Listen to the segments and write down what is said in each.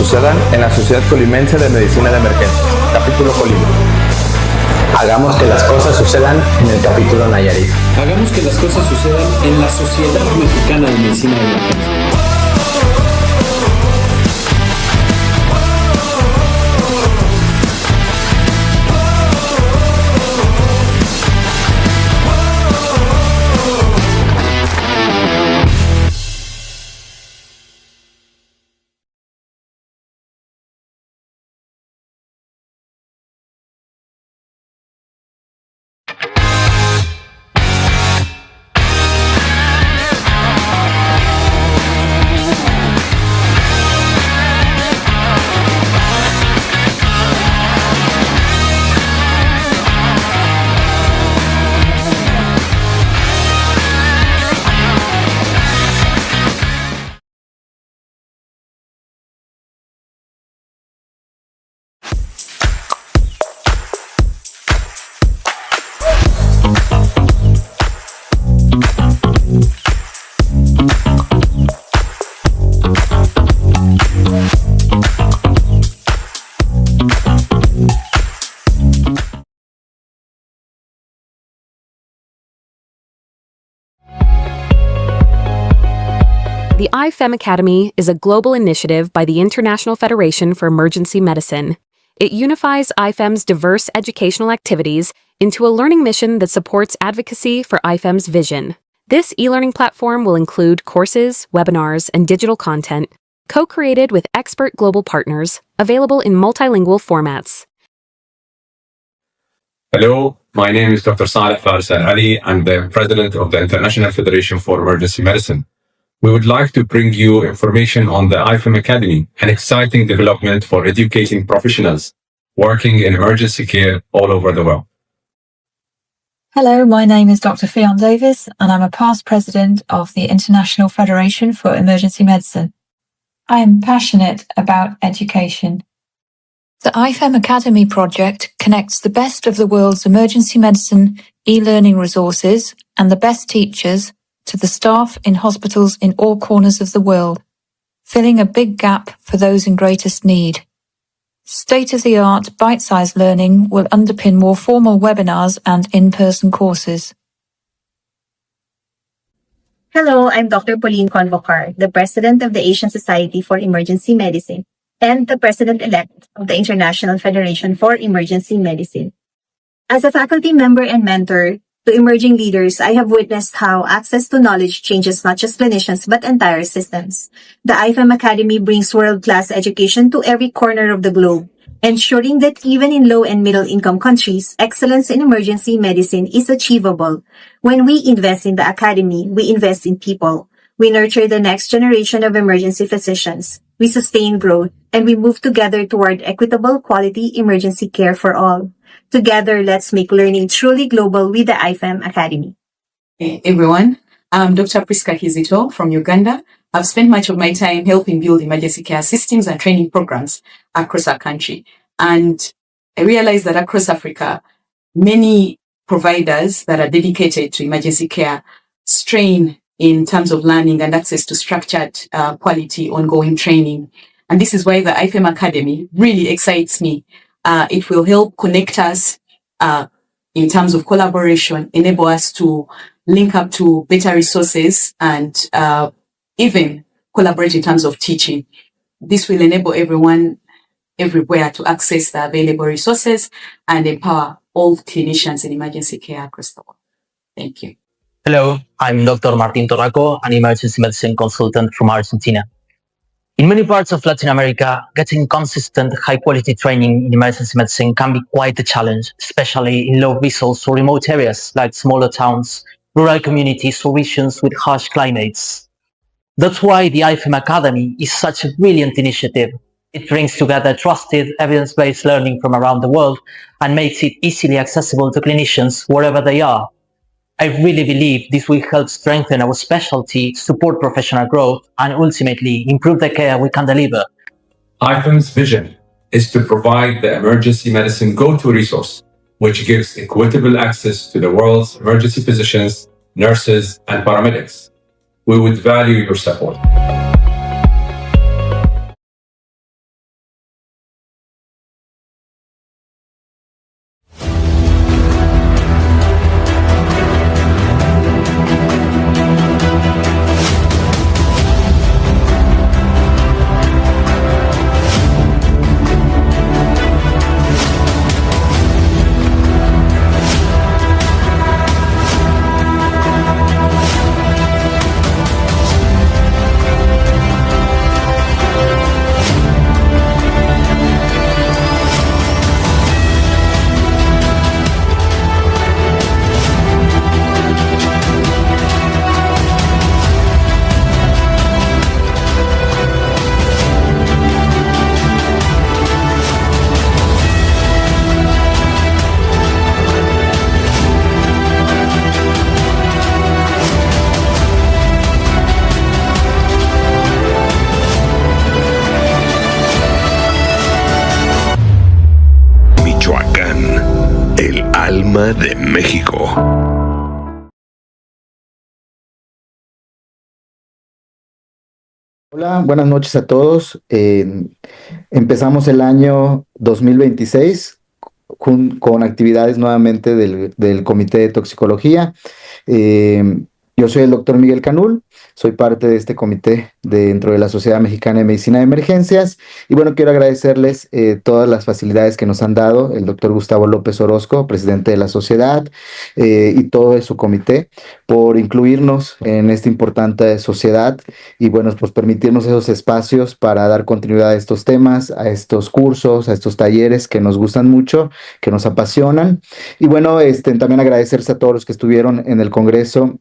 sucedan en la Sociedad Colimense de Medicina de Emergencias, capítulo Colima. Hagamos que las cosas sucedan en el capítulo Nayarit. Hagamos que las cosas sucedan en la Sociedad Mexicana de Medicina de Emergencias. The IFEM Academy is a global initiative by the International Federation for Emergency Medicine. It unifies IFEM's diverse educational activities into a learning mission that supports advocacy for IFEM's vision. This e-learning platform will include courses, webinars, and digital content, co-created with expert global partners, available in multilingual formats. Hello, my name is Dr. Saleh Faris Al-Ali. I'm the president of the International Federation for Emergency Medicine. We would like to bring you information on the IFEM Academy, an exciting development for educating professionals working in emergency care all over the world. Hello, my name is Dr. Fionn Davis, and I'm a past president of the International Federation for Emergency Medicine. I am passionate about education. The IFEM Academy project connects the best of the world's emergency medicine e-learning resources and the best teachers to the staff in hospitals in all corners of the world, filling a big gap for those in greatest need. State-of-the-art, bite-sized learning will underpin more formal webinars and in-person courses. Hello, I'm Dr. Pauline Convocar, the President of the Asian Society for Emergency Medicine and the President-elect of the International Federation for Emergency Medicine. As a faculty member and mentor to emerging leaders, I have witnessed how access to knowledge changes not just clinicians but entire systems. The IFEM Academy brings world-class education to every corner of the globe, ensuring that even in low and middle-income countries, excellence in emergency medicine is achievable. When we invest in the academy, we invest in people. We nurture the next generation of emergency physicians. We sustain growth, and we move together toward equitable quality emergency care for all. Together, let's make learning truly global with the IFEM Academy. Hey everyone, I'm Dr. Priska Kizito from Uganda. I've spent much of my time helping build emergency care systems and training programs across our country. And I realized that across Africa, many providers that are dedicated to emergency care strain in terms of learning and access to structured, quality, ongoing training. And this is why the IFEM Academy really excites me. It will help connect us in terms of collaboration, enable us to link up to better resources and even collaborate in terms of teaching. This will enable everyone everywhere to access the available resources and empower all clinicians in emergency care across the world. Thank you. Hello, I'm Dr. Martín Torraco, an emergency medicine consultant from Argentina. In many parts of Latin America, getting consistent, high-quality training in emergency medicine can be quite a challenge, especially in low-resource or remote areas like smaller towns, rural communities, or regions with harsh climates. That's why the IFEM Academy is such a brilliant initiative. It brings together trusted, evidence-based learning from around the world and makes it easily accessible to clinicians wherever they are. I really believe this will help strengthen our specialty, support professional growth, and ultimately improve the care we can deliver. IFEM's vision is to provide the emergency medicine go-to resource, which gives equitable access to the world's emergency physicians, nurses, and paramedics. We would value your support. Ciudad de México. Hola, buenas noches a todos. Empezamos el año 2026 con actividades nuevamente del Comité de Toxicología. Yo soy el doctor Miguel Canul, soy parte de este comité dentro de la Sociedad Mexicana de Medicina de Emergencias y bueno, quiero agradecerles todas las facilidades que nos han dado el doctor Gustavo López Orozco, presidente de la sociedad y todo su comité por incluirnos en esta importante sociedad y bueno, pues permitirnos esos espacios para dar continuidad a estos temas, a estos cursos, a estos talleres que nos gustan mucho, que nos apasionan y bueno, también agradecerse a todos los que estuvieron en el Congreso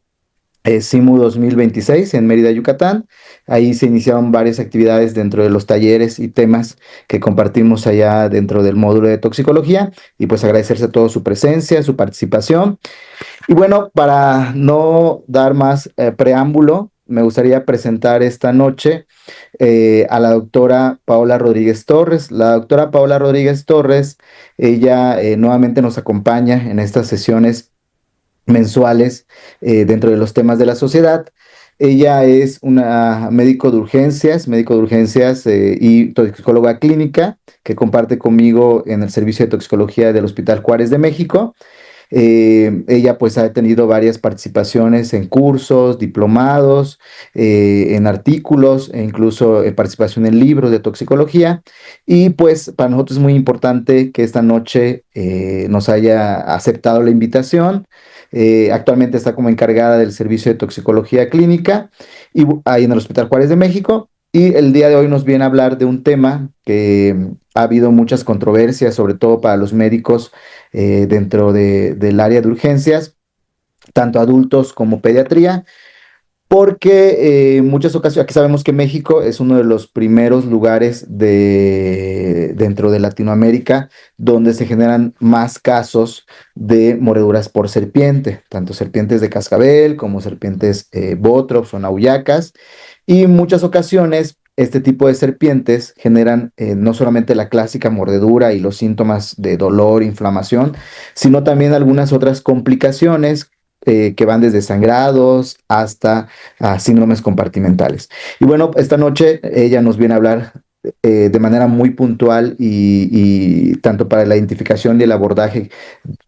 CIMU 2026 en Mérida, Yucatán. Ahí se iniciaron varias actividades dentro de los talleres y temas que compartimos allá dentro del módulo de toxicología y pues agradecerse a todos su presencia, su participación. Y bueno, para no dar más preámbulo, me gustaría presentar esta noche a la doctora Paola Rodríguez Torres. La doctora Paola Rodríguez Torres, ella nuevamente nos acompaña en estas sesiones mensuales dentro de los temas de la sociedad. Ella es una médico de urgencias y toxicóloga clínica que comparte conmigo en el servicio de toxicología del Hospital Juárez de México. Ella pues ha tenido varias participaciones en cursos, diplomados, en artículos e incluso participación en libros de toxicología y pues para nosotros es muy importante que esta noche nos haya aceptado la invitación. Actualmente está como encargada del servicio de toxicología clínica y ahí en el Hospital Juárez de México y el día de hoy nos viene a hablar de un tema que ha habido muchas controversias, sobre todo para los médicos dentro del área de urgencias, tanto adultos como pediatría, porque en muchas ocasiones, aquí sabemos que México es uno de los primeros lugares dentro de Latinoamérica donde se generan más casos de mordeduras por serpiente, tanto serpientes de cascabel como serpientes bótrops o nauyacas, y en muchas ocasiones este tipo de serpientes generan no solamente la clásica mordedura y los síntomas de dolor, inflamación, sino también algunas otras complicaciones que van desde sangrados hasta síndromes compartimentales. Y bueno, esta noche ella nos viene a hablar de manera muy puntual y tanto para la identificación y el abordaje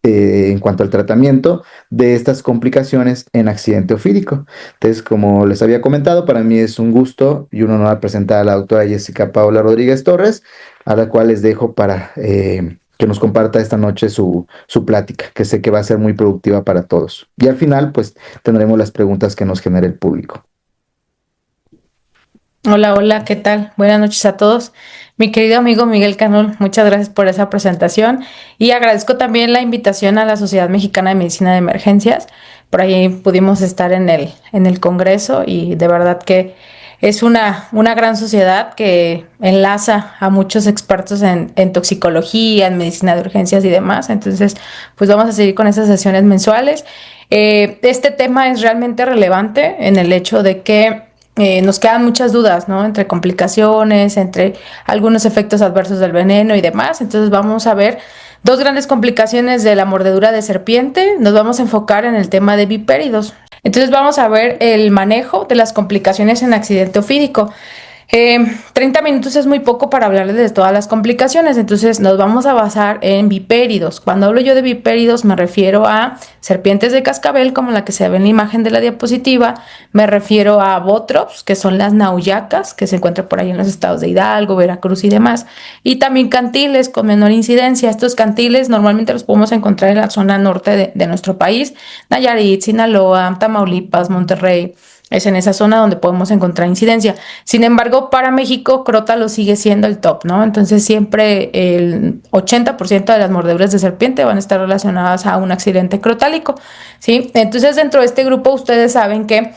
en cuanto al tratamiento de estas complicaciones en accidente ofídico. Entonces, como les había comentado, para mí es un gusto y un honor presentar a la doctora Jessica Paola Rodríguez Torres, a la cual les dejo para que nos comparta esta noche su plática, que sé que va a ser muy productiva para todos. Y al final, pues, tendremos las preguntas que nos genere el público. Hola, hola, ¿qué tal? Buenas noches a todos. Mi querido amigo Miguel Canul, muchas gracias por esa presentación y agradezco también la invitación a la Sociedad Mexicana de Medicina de Emergencias. Por ahí pudimos estar en el Congreso y de verdad que es una gran sociedad que enlaza a muchos expertos en toxicología, en medicina de urgencias y demás. Entonces, pues vamos a seguir con esas sesiones mensuales. Este tema es realmente relevante en el hecho de que nos quedan muchas dudas, ¿no? Entre complicaciones, entre algunos efectos adversos del veneno y demás. Entonces vamos a ver dos grandes complicaciones de la mordedura de serpiente. Nos vamos a enfocar en el tema de vipéridos. Entonces vamos a ver el manejo de las complicaciones en accidente ofídico. 30 minutos es muy poco para hablarles de todas las complicaciones, entonces nos vamos a basar en vipéridos. Cuando hablo yo de vipéridos me refiero a serpientes de cascabel como la que se ve en la imagen de la diapositiva, me refiero a bótrops, que son las nauyacas que se encuentran por ahí en los estados de Hidalgo, Veracruz y demás, y también cantiles con menor incidencia. Estos cantiles normalmente los podemos encontrar en la zona norte de nuestro país, Nayarit, Sinaloa, Tamaulipas, Monterrey. Es en esa zona donde podemos encontrar incidencia. Sin embargo, para México, crótalo sigue siendo el top, ¿no? Entonces, siempre el 80% de las mordeduras de serpiente van a estar relacionadas a un accidente crotálico, ¿sí? Entonces, dentro de este grupo, ustedes saben que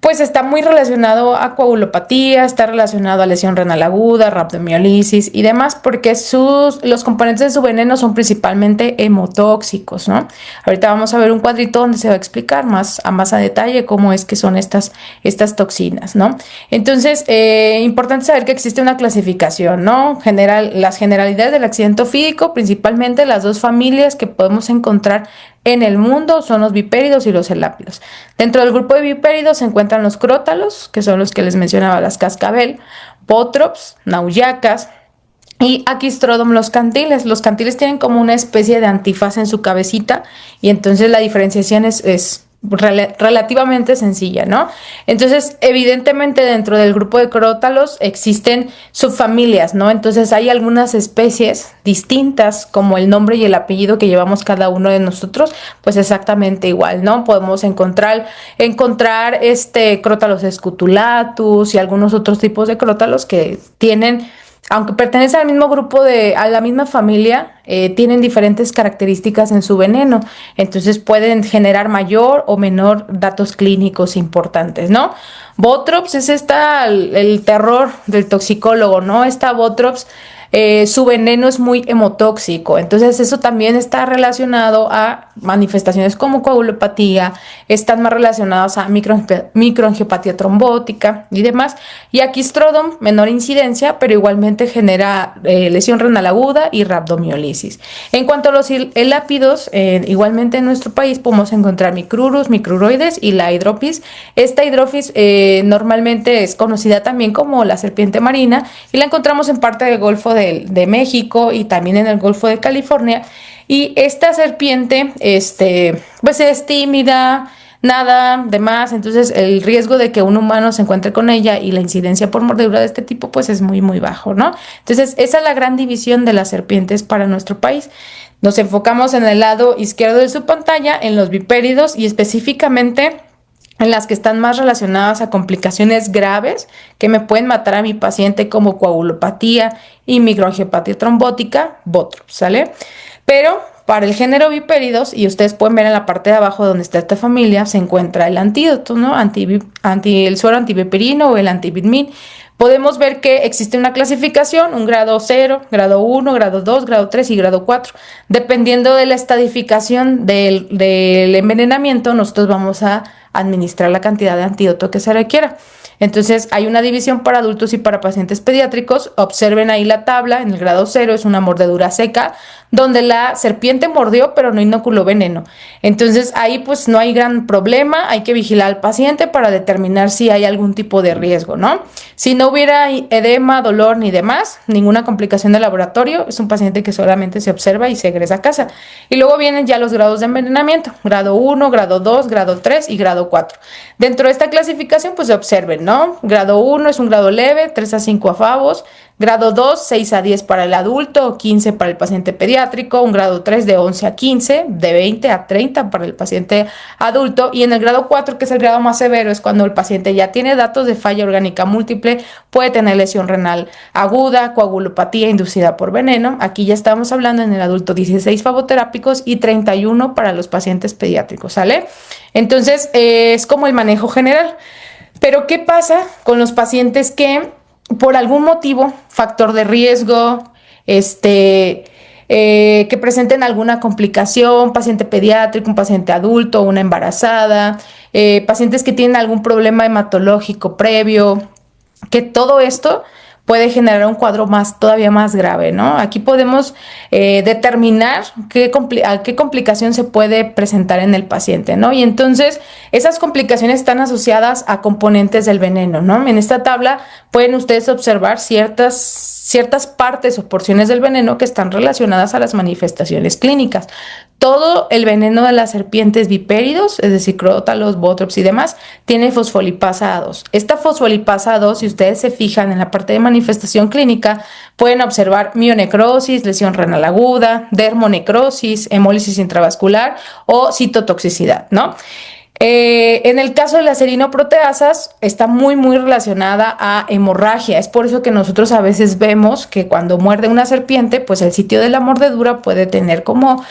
pues está muy relacionado a coagulopatía, está relacionado a lesión renal aguda, rhabdomiólisis y demás, porque los componentes de su veneno son principalmente hemotóxicos, ¿no? Ahorita vamos a ver un cuadrito donde se va a explicar más a detalle cómo es que son estas toxinas, ¿no? Entonces, importante saber que existe una clasificación, ¿no? Las generalidades del accidente ofídico, principalmente las dos familias que podemos encontrar en el mundo son los vipéridos y los elápidos. Dentro del grupo de vipéridos se encuentran los crótalos, que son los que les mencionaba, las cascabel, bótrops, nauyacas y Aquistrodon los cantiles. Los cantiles tienen como una especie de antifaz en su cabecita y entonces la diferenciación es relativamente sencilla, ¿no? Entonces, evidentemente dentro del grupo de crótalos existen subfamilias, ¿no? Entonces hay algunas especies distintas, como el nombre y el apellido que llevamos cada uno de nosotros, pues exactamente igual, ¿no? Podemos encontrar crótalos scutulatus y algunos otros tipos de crótalos que tienen, aunque pertenecen al mismo grupo a la misma familia, tienen diferentes características en su veneno. Entonces pueden generar mayor o menor datos clínicos importantes, ¿no? Botrops es el terror del toxicólogo, ¿no? Esta Botrops, su veneno es muy hemotóxico, entonces eso también está relacionado a manifestaciones como coagulopatía, están más relacionados a microangiopatía trombótica y demás. Y Aquistrodon, menor incidencia, pero igualmente genera lesión renal aguda y rhabdomiólisis. En cuanto a los elápidos, igualmente en nuestro país podemos encontrar Micrurus, Micruroides y la Hydrophis. Esta Hydrophis normalmente es conocida también como la serpiente marina y la encontramos en parte del Golfo de México y también en el Golfo de California. Y esta serpiente, pues es tímida, nada de más, entonces el riesgo de que un humano se encuentre con ella y la incidencia por mordedura de este tipo pues es muy muy bajo, ¿no? Entonces esa es la gran división de las serpientes para nuestro país. Nos enfocamos en el lado izquierdo de su pantalla, en los vipéridos y específicamente en las que están más relacionadas a complicaciones graves que me pueden matar a mi paciente, como coagulopatía y microangiopatía trombótica, Botrops, ¿sale? Pero para el género vipéridos, y ustedes pueden ver en la parte de abajo donde está esta familia, se encuentra el antídoto, ¿no? El suero antiviperino o el antivitmin. Podemos ver que existe una clasificación, un grado 0, grado 1, grado 2, grado 3 y grado 4. Dependiendo de la estadificación del envenenamiento, nosotros vamos a administrar la cantidad de antídoto que se requiera. Entonces hay una división para adultos y para pacientes pediátricos. Observen ahí la tabla. En el grado 0 es una mordedura seca donde la serpiente mordió pero no inoculó veneno. Entonces ahí pues no hay gran problema, hay que vigilar al paciente para determinar si hay algún tipo de riesgo, ¿no? Si no hubiera edema, dolor ni demás, ninguna complicación de laboratorio, es un paciente que solamente se observa y se egresa a casa. Y luego vienen ya los grados de envenenamiento, grado 1, grado 2, grado 3 y grado 4. Dentro de esta clasificación pues se observen, ¿no? Grado 1 es un grado leve, 3 a 5 afavos. Grado 2, 6 a 10 para el adulto, 15 para el paciente pediátrico. Un grado 3 de 11 a 15, de 20 a 30 para el paciente adulto. Y en el grado 4, que es el grado más severo, es cuando el paciente ya tiene datos de falla orgánica múltiple, puede tener lesión renal aguda, coagulopatía inducida por veneno. Aquí ya estamos hablando en el adulto 16 favoterápicos y 31 para los pacientes pediátricos, ¿sale? Entonces, es como el manejo general. Pero, ¿qué pasa con los pacientes que por algún motivo, factor de riesgo, que presenten alguna complicación, paciente pediátrico, un paciente adulto, una embarazada, pacientes que tienen algún problema hematológico previo, que todo esto puede generar un cuadro todavía más grave, ¿no? Aquí podemos determinar qué complicación se puede presentar en el paciente, ¿no? Y entonces esas complicaciones están asociadas a componentes del veneno, ¿no? En esta tabla pueden ustedes observar ciertas partes o porciones del veneno que están relacionadas a las manifestaciones clínicas. Todo el veneno de las serpientes vipéridos, es decir, crótalos, botrops y demás, tiene fosfolipasa A2. Esta fosfolipasa A2, si ustedes se fijan en la parte de manifestación clínica, pueden observar mionecrosis, lesión renal aguda, dermonecrosis, hemólisis intravascular o citotoxicidad, ¿no? En el caso de las erinoproteasas está muy relacionada a hemorragia. Es por eso que nosotros a veces vemos que cuando muerde una serpiente, pues el sitio de la mordedura puede tener como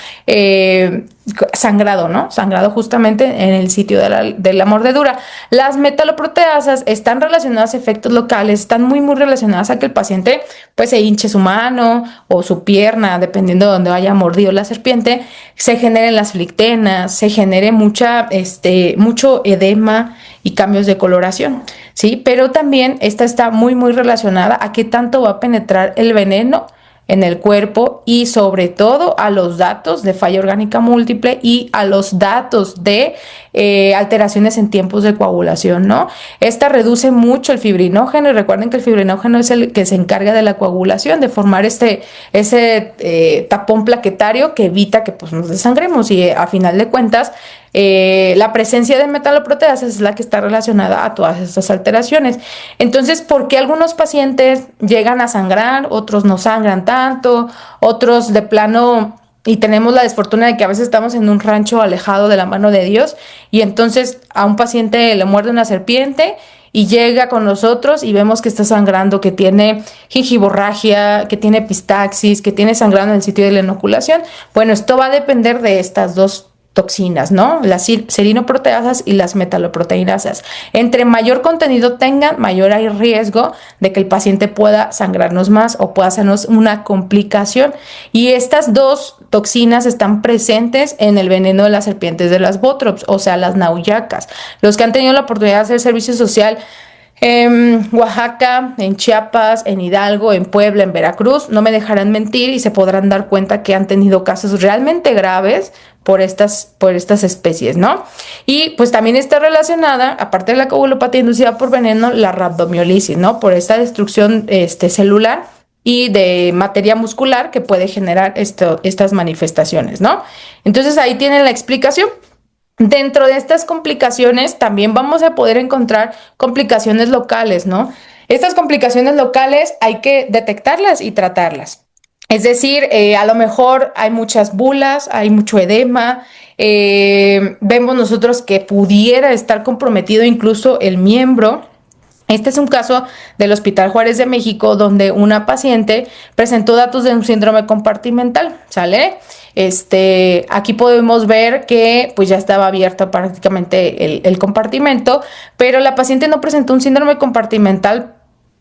sangrado, ¿no? Sangrado justamente en el sitio de la mordedura. Las metaloproteasas están relacionadas a efectos locales, están muy relacionadas a que el paciente pues se hinche su mano o su pierna, dependiendo de donde haya mordido la serpiente, se generen las flictenas, se genere mucho edema y cambios de coloración, ¿sí? Pero también esta está muy relacionada a qué tanto va a penetrar el veneno en el cuerpo y sobre todo a los datos de falla orgánica múltiple y a los datos de alteraciones en tiempos de coagulación, ¿no? Esta reduce mucho el fibrinógeno y recuerden que el fibrinógeno es el que se encarga de la coagulación, de formar ese tapón plaquetario que evita que pues, nos desangremos y a final de cuentas la presencia de metaloproteasas es la que está relacionada a todas estas alteraciones. Entonces, ¿por qué algunos pacientes llegan a sangrar, otros no sangran tanto, otros de plano, y tenemos la desfortuna de que a veces estamos en un rancho alejado de la mano de Dios y entonces a un paciente le muerde una serpiente y llega con nosotros y vemos que está sangrando, que tiene gingivorragia, que tiene epistaxis, que tiene sangrado en el sitio de la inoculación? Bueno, esto va a depender de estas dos toxinas, ¿no? Las serinoproteasas y las metaloproteinasas. Entre mayor contenido tengan, mayor hay riesgo de que el paciente pueda sangrarnos más o pueda hacernos una complicación. Y estas dos toxinas están presentes en el veneno de las serpientes de las bótrops, o sea, las nauyacas. Los que han tenido la oportunidad de hacer servicio social en Oaxaca, en Chiapas, en Hidalgo, en Puebla, en Veracruz, no me dejarán mentir y se podrán dar cuenta que han tenido casos realmente graves por estas especies, ¿no? Y pues también está relacionada, aparte de la coagulopatía inducida por veneno, la rhabdomiólisis, ¿no? Por esta destrucción celular y de materia muscular que puede generar estas manifestaciones, ¿no? Entonces ahí tienen la explicación. Dentro de estas complicaciones también vamos a poder encontrar complicaciones locales, ¿no? Estas complicaciones locales hay que detectarlas y tratarlas. Es decir, a lo mejor hay muchas bulas, hay mucho edema, vemos nosotros que pudiera estar comprometido incluso el miembro. Este es un caso del Hospital Juárez de México donde una paciente presentó datos de un síndrome compartimental, ¿sale? Aquí podemos ver que pues ya estaba abierto prácticamente el compartimento, pero la paciente no presentó un síndrome compartimental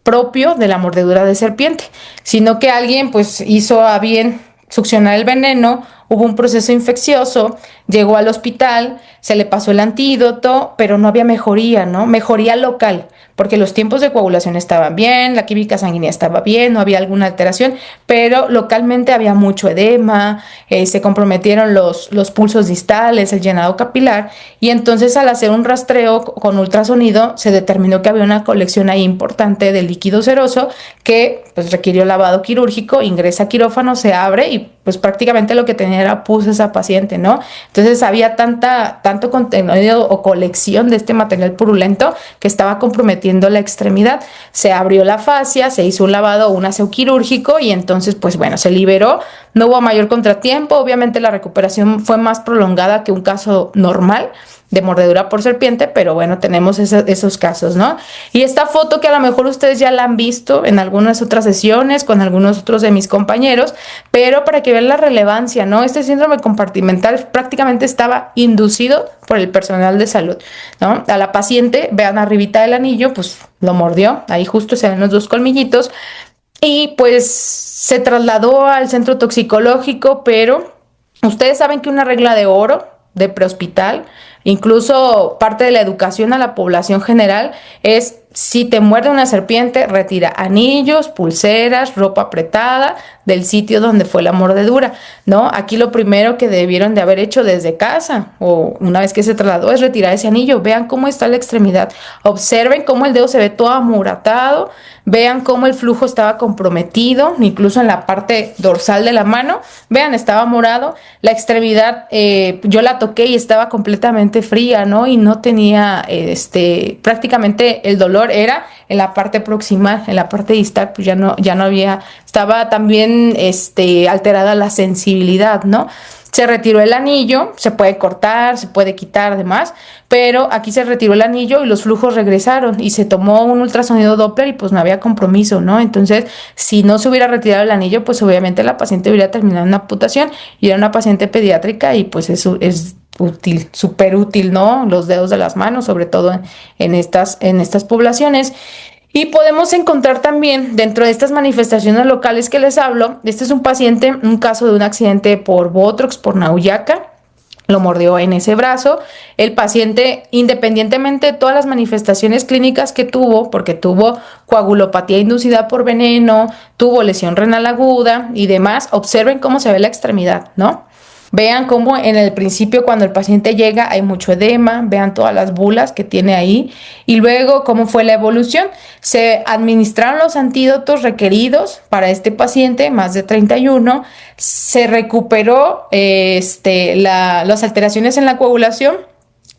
propio de la mordedura de serpiente, sino que alguien pues hizo a bien succionar el veneno, hubo un proceso infeccioso, llegó al hospital, se le pasó el antídoto, pero no había mejoría, ¿no? Mejoría local, porque los tiempos de coagulación estaban bien, la química sanguínea estaba bien, no había alguna alteración, pero localmente había mucho edema, se comprometieron los pulsos distales, el llenado capilar, y entonces al hacer un rastreo con ultrasonido se determinó que había una colección ahí importante de líquido seroso que pues requirió lavado quirúrgico, ingresa a quirófano, se abre y pues prácticamente lo que tenía era pus esa paciente, ¿no? Entonces había tanto contenido o colección de este material purulento que estaba comprometiendo la extremidad. Se abrió la fascia, se hizo un lavado, un aseo quirúrgico y entonces pues bueno, se liberó, no hubo mayor contratiempo, obviamente la recuperación fue más prolongada que un caso normal de mordedura por serpiente, pero bueno, tenemos esos casos, ¿no? Y esta foto que a lo mejor ustedes ya la han visto en algunas otras sesiones con algunos otros de mis compañeros, pero para que vean la relevancia, ¿no? Este síndrome compartimental prácticamente estaba inducido por el personal de salud, ¿no? A la paciente, vean arribita del anillo, pues lo mordió, ahí justo se ven los dos colmillitos y pues se trasladó al centro toxicológico, pero ustedes saben que una regla de oro de prehospital, incluso parte de la educación a la población general, es si te muerde una serpiente, retira anillos, pulseras, ropa apretada del sitio donde fue la mordedura, ¿no? Aquí lo primero que debieron de haber hecho desde casa o una vez que se trasladó es retirar ese anillo. Vean cómo está la extremidad, observen cómo el dedo se ve todo amoratado, vean cómo el flujo estaba comprometido, incluso en la parte dorsal de la mano, vean, estaba morado, la extremidad, yo la toqué y estaba completamente fría, ¿no? Y no tenía prácticamente el dolor dolor era en la parte proximal, en la parte distal, pues ya no había, estaba también alterada la sensibilidad, ¿no? Se retiró el anillo, se puede cortar, se puede quitar además, pero aquí se retiró el anillo y los flujos regresaron y se tomó un ultrasonido Doppler y pues no había compromiso, ¿no? Entonces, si no se hubiera retirado el anillo, pues obviamente la paciente hubiera terminado en una amputación y era una paciente pediátrica y pues eso es útil, súper útil, ¿no? Los dedos de las manos, sobre todo en estas poblaciones. Y podemos encontrar también dentro de estas manifestaciones locales que les hablo, este es un paciente, un caso de un accidente por Botox, por Nauyaca, lo mordió en ese brazo. El paciente, independientemente de todas las manifestaciones clínicas que tuvo, porque tuvo coagulopatía inducida por veneno, tuvo lesión renal aguda y demás, observen cómo se ve la extremidad, ¿no? Vean cómo en el principio cuando el paciente llega hay mucho edema, vean todas las bulas que tiene ahí y luego cómo fue la evolución. Se administraron los antídotos requeridos para este paciente, más de 31, se recuperó las alteraciones en la coagulación.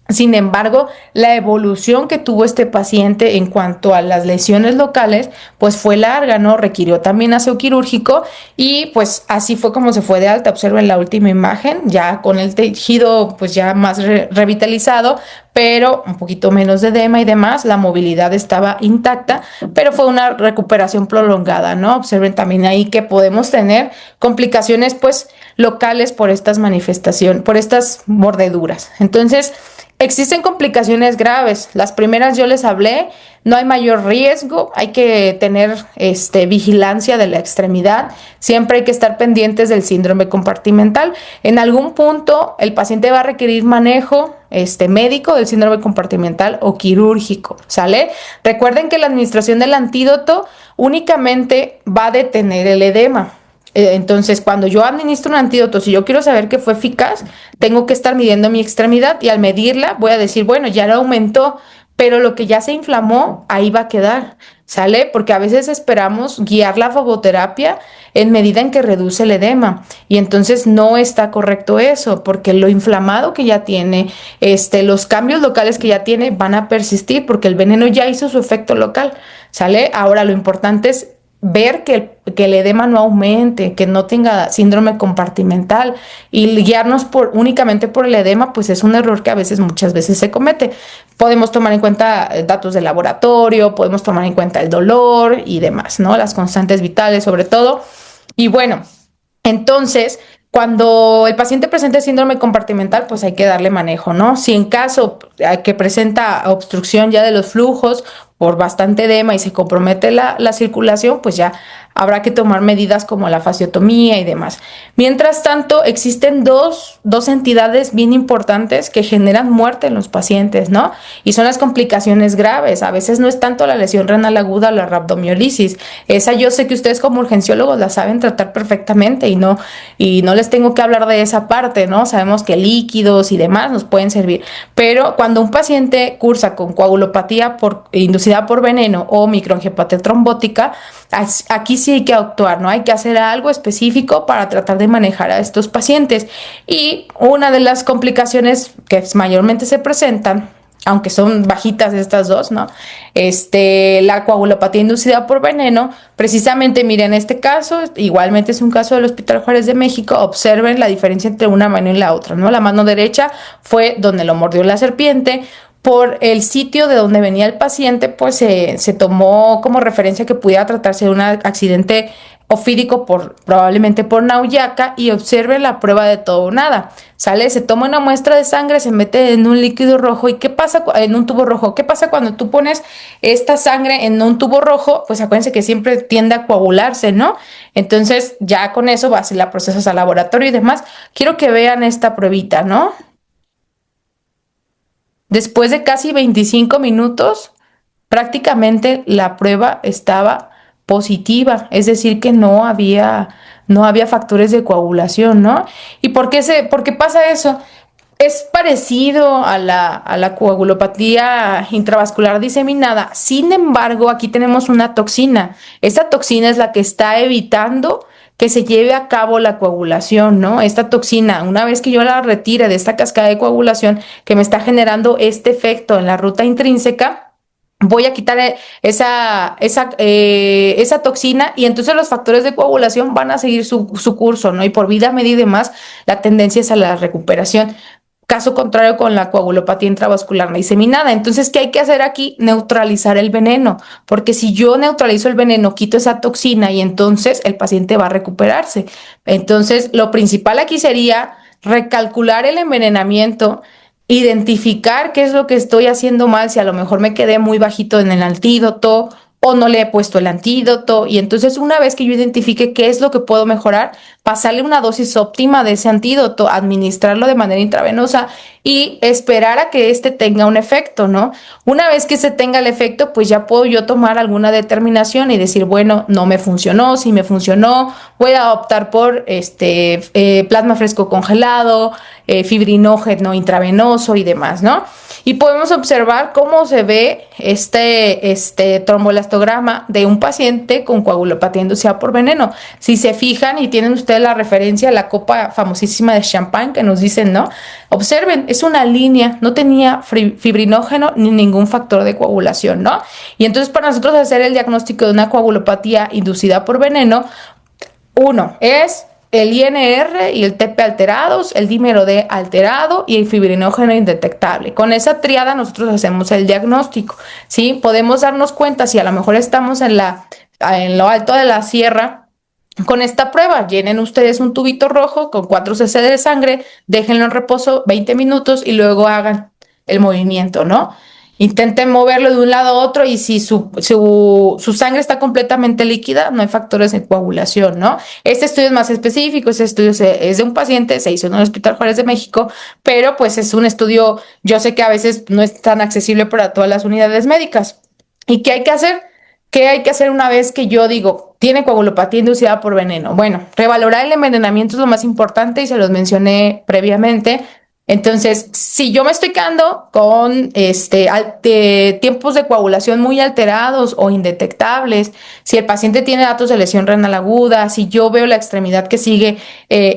Sin embargo, la evolución que tuvo este paciente en cuanto a las lesiones locales, pues fue larga, ¿no? Requirió también aseo quirúrgico y pues así fue como se fue de alta. Observen la última imagen, ya con el tejido pues ya más revitalizado, pero un poquito menos de edema y demás, la movilidad estaba intacta, pero fue una recuperación prolongada, ¿no? Observen también ahí que podemos tener complicaciones pues locales por estas manifestaciones, por estas mordeduras. Entonces, existen complicaciones graves. Las primeras yo les hablé, no hay mayor riesgo, hay que tener vigilancia de la extremidad, siempre hay que estar pendientes del síndrome compartimental. En algún punto el paciente va a requerir manejo médico del síndrome compartimental o quirúrgico, ¿sale? Recuerden que la administración del antídoto únicamente va a detener el edema. Entonces, cuando yo administro un antídoto, si yo quiero saber que fue eficaz, tengo que estar midiendo mi extremidad y al medirla voy a decir, bueno, ya la aumentó, pero lo que ya se inflamó, ahí va a quedar, ¿sale? Porque a veces esperamos guiar la fagoterapia en medida en que reduce el edema y entonces no está correcto eso, porque lo inflamado que ya tiene, los cambios locales que ya tiene van a persistir porque el veneno ya hizo su efecto local, ¿sale? Ahora lo importante es ver que el edema no aumente, que no tenga síndrome compartimental y guiarnos únicamente por el edema, pues es un error que muchas veces se comete. Podemos tomar en cuenta datos de laboratorio, podemos tomar en cuenta el dolor y demás, ¿no? Las constantes vitales sobre todo. Y bueno, entonces, cuando el paciente presenta síndrome compartimental, pues hay que darle manejo, ¿no? Si en caso que presenta obstrucción ya de los flujos por bastante edema y se compromete la circulación, pues ya habrá que tomar medidas como la fasciotomía y demás. Mientras tanto, existen dos entidades bien importantes que generan muerte en los pacientes, ¿no? Y son las complicaciones graves. A veces no es tanto la lesión renal aguda o la rhabdomiólisis. Esa yo sé que ustedes como urgenciólogos la saben tratar perfectamente y no les tengo que hablar de esa parte, ¿no? Sabemos que líquidos y demás nos pueden servir. Pero cuando un paciente cursa con coagulopatía inducida por veneno o microangiopatía trombótica, aquí sí hay que actuar, ¿no? Hay que hacer algo específico para tratar de manejar a estos pacientes. Y una de las complicaciones que mayormente se presentan, aunque son bajitas estas dos, ¿no? La coagulopatía inducida por veneno, precisamente, miren, este caso, igualmente es un caso del Hospital Juárez de México, observen la diferencia entre una mano y la otra, ¿no? La mano derecha fue donde lo mordió la serpiente. Por el sitio de donde venía el paciente, pues se tomó como referencia que pudiera tratarse de un accidente ofídico probablemente por Nauyaca y observen la prueba de todo o nada, ¿sale? Se toma una muestra de sangre, se mete en un líquido rojo y ¿qué pasa en un tubo rojo? ¿Qué pasa cuando tú pones esta sangre en un tubo rojo? Pues acuérdense que siempre tiende a coagularse, ¿no? Entonces ya con eso vas y la procesas al laboratorio y demás. Quiero que vean esta pruebita, ¿no? Después de casi 25 minutos, prácticamente la prueba estaba positiva, es decir, que no había factores de coagulación, ¿no? ¿Y por qué pasa eso? Es parecido a la coagulopatía intravascular diseminada. Sin embargo, aquí tenemos una toxina. Esta toxina es la que está evitando que se lleve a cabo la coagulación, ¿no? Esta toxina, una vez que yo la retire de esta cascada de coagulación que me está generando este efecto en la ruta intrínseca, voy a quitar esa toxina y entonces los factores de coagulación van a seguir su curso, ¿no? Y por vida media y demás, la tendencia es a la recuperación. Caso contrario con la coagulopatía intravascular no diseminada. Entonces, ¿qué hay que hacer aquí? Neutralizar el veneno, porque si yo neutralizo el veneno, quito esa toxina y entonces el paciente va a recuperarse. Entonces, lo principal aquí sería recalcular el envenenamiento, identificar qué es lo que estoy haciendo mal, si a lo mejor me quedé muy bajito en el antídoto o no le he puesto el antídoto, y entonces una vez que yo identifique qué es lo que puedo mejorar, pasarle una dosis óptima de ese antídoto, administrarlo de manera intravenosa y esperar a que este tenga un efecto, ¿no? Una vez que se tenga el efecto, pues ya puedo yo tomar alguna determinación y decir, bueno, no me funcionó, si me funcionó, voy a optar por plasma fresco congelado, fibrinógeno intravenoso y demás, ¿no? Y podemos observar cómo se ve este tromboelastograma de un paciente con coagulopatía inducida por veneno. Si se fijan y tienen ustedes la referencia a la copa famosísima de champán que nos dicen, ¿no? Observen, es una línea, no tenía fibrinógeno ni ningún factor de coagulación, ¿no? Y entonces para nosotros hacer el diagnóstico de una coagulopatía inducida por veneno, uno es el INR y el TP alterados, el dímero D alterado y el fibrinógeno indetectable. Con esa triada nosotros hacemos el diagnóstico, ¿sí? Podemos darnos cuenta si a lo mejor estamos en lo alto de la sierra. Con esta prueba, llenen ustedes un tubito rojo con 4 cc de sangre, déjenlo en reposo 20 minutos y luego hagan el movimiento, ¿no? Intenten moverlo de un lado a otro y si su sangre está completamente líquida, no hay factores de coagulación, ¿no? Este estudio es más específico, este estudio es de un paciente, se hizo en el Hospital Juárez de México, pero pues es un estudio, yo sé que a veces no es tan accesible para todas las unidades médicas. ¿Y qué hay que hacer? ¿Qué hay que hacer una vez que yo digo, tiene coagulopatía inducida por veneno? Bueno, revalorar el envenenamiento es lo más importante y se los mencioné previamente. Entonces, si yo me estoy quedando con tiempos de coagulación muy alterados o indetectables, si el paciente tiene datos de lesión renal aguda, si yo veo la extremidad que sigue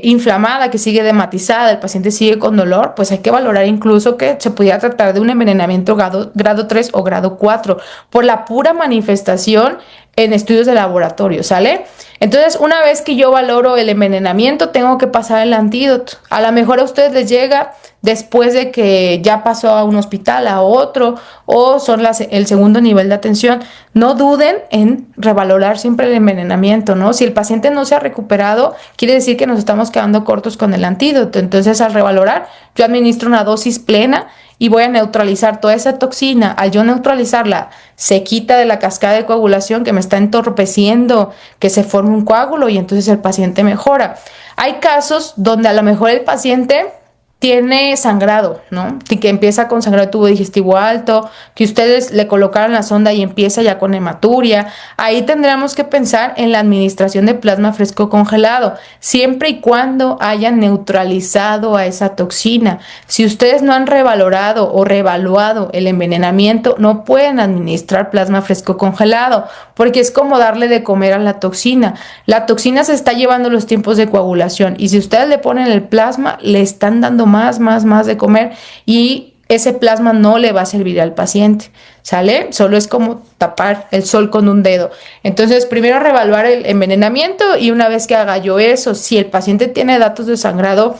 inflamada, que sigue dematizada, el paciente sigue con dolor, pues hay que valorar incluso que se pudiera tratar de un envenenamiento grado 3 o grado 4 por la pura manifestación en estudios de laboratorio, ¿sale? Entonces, una vez que yo valoro el envenenamiento, tengo que pasar el antídoto. A lo mejor a ustedes les llega después de que ya pasó a un hospital, a otro, o son el segundo nivel de atención. No duden en revalorar siempre el envenenamiento, ¿no? Si el paciente no se ha recuperado, quiere decir que nos estamos quedando cortos con el antídoto. Entonces, al revalorar, yo administro una dosis plena y voy a neutralizar toda esa toxina. Al yo neutralizarla, se quita de la cascada de coagulación que me está entorpeciendo que se forme un coágulo y entonces el paciente mejora. Hay casos donde a lo mejor el paciente tiene sangrado, ¿no? Que empieza con sangrado de tubo digestivo alto, que ustedes le colocaron la sonda y empieza ya con hematuria. Ahí tendríamos que pensar en la administración de plasma fresco congelado, siempre y cuando hayan neutralizado a esa toxina. Si ustedes no han revalorado o reevaluado el envenenamiento, no pueden administrar plasma fresco congelado, porque es como darle de comer a la toxina. La toxina se está llevando los tiempos de coagulación y si ustedes le ponen el plasma, le están dando más de comer y ese plasma no le va a servir al paciente, ¿sale? Solo es como tapar el sol con un dedo. Entonces, primero reevaluar el envenenamiento y una vez que haga yo eso, si el paciente tiene datos de sangrado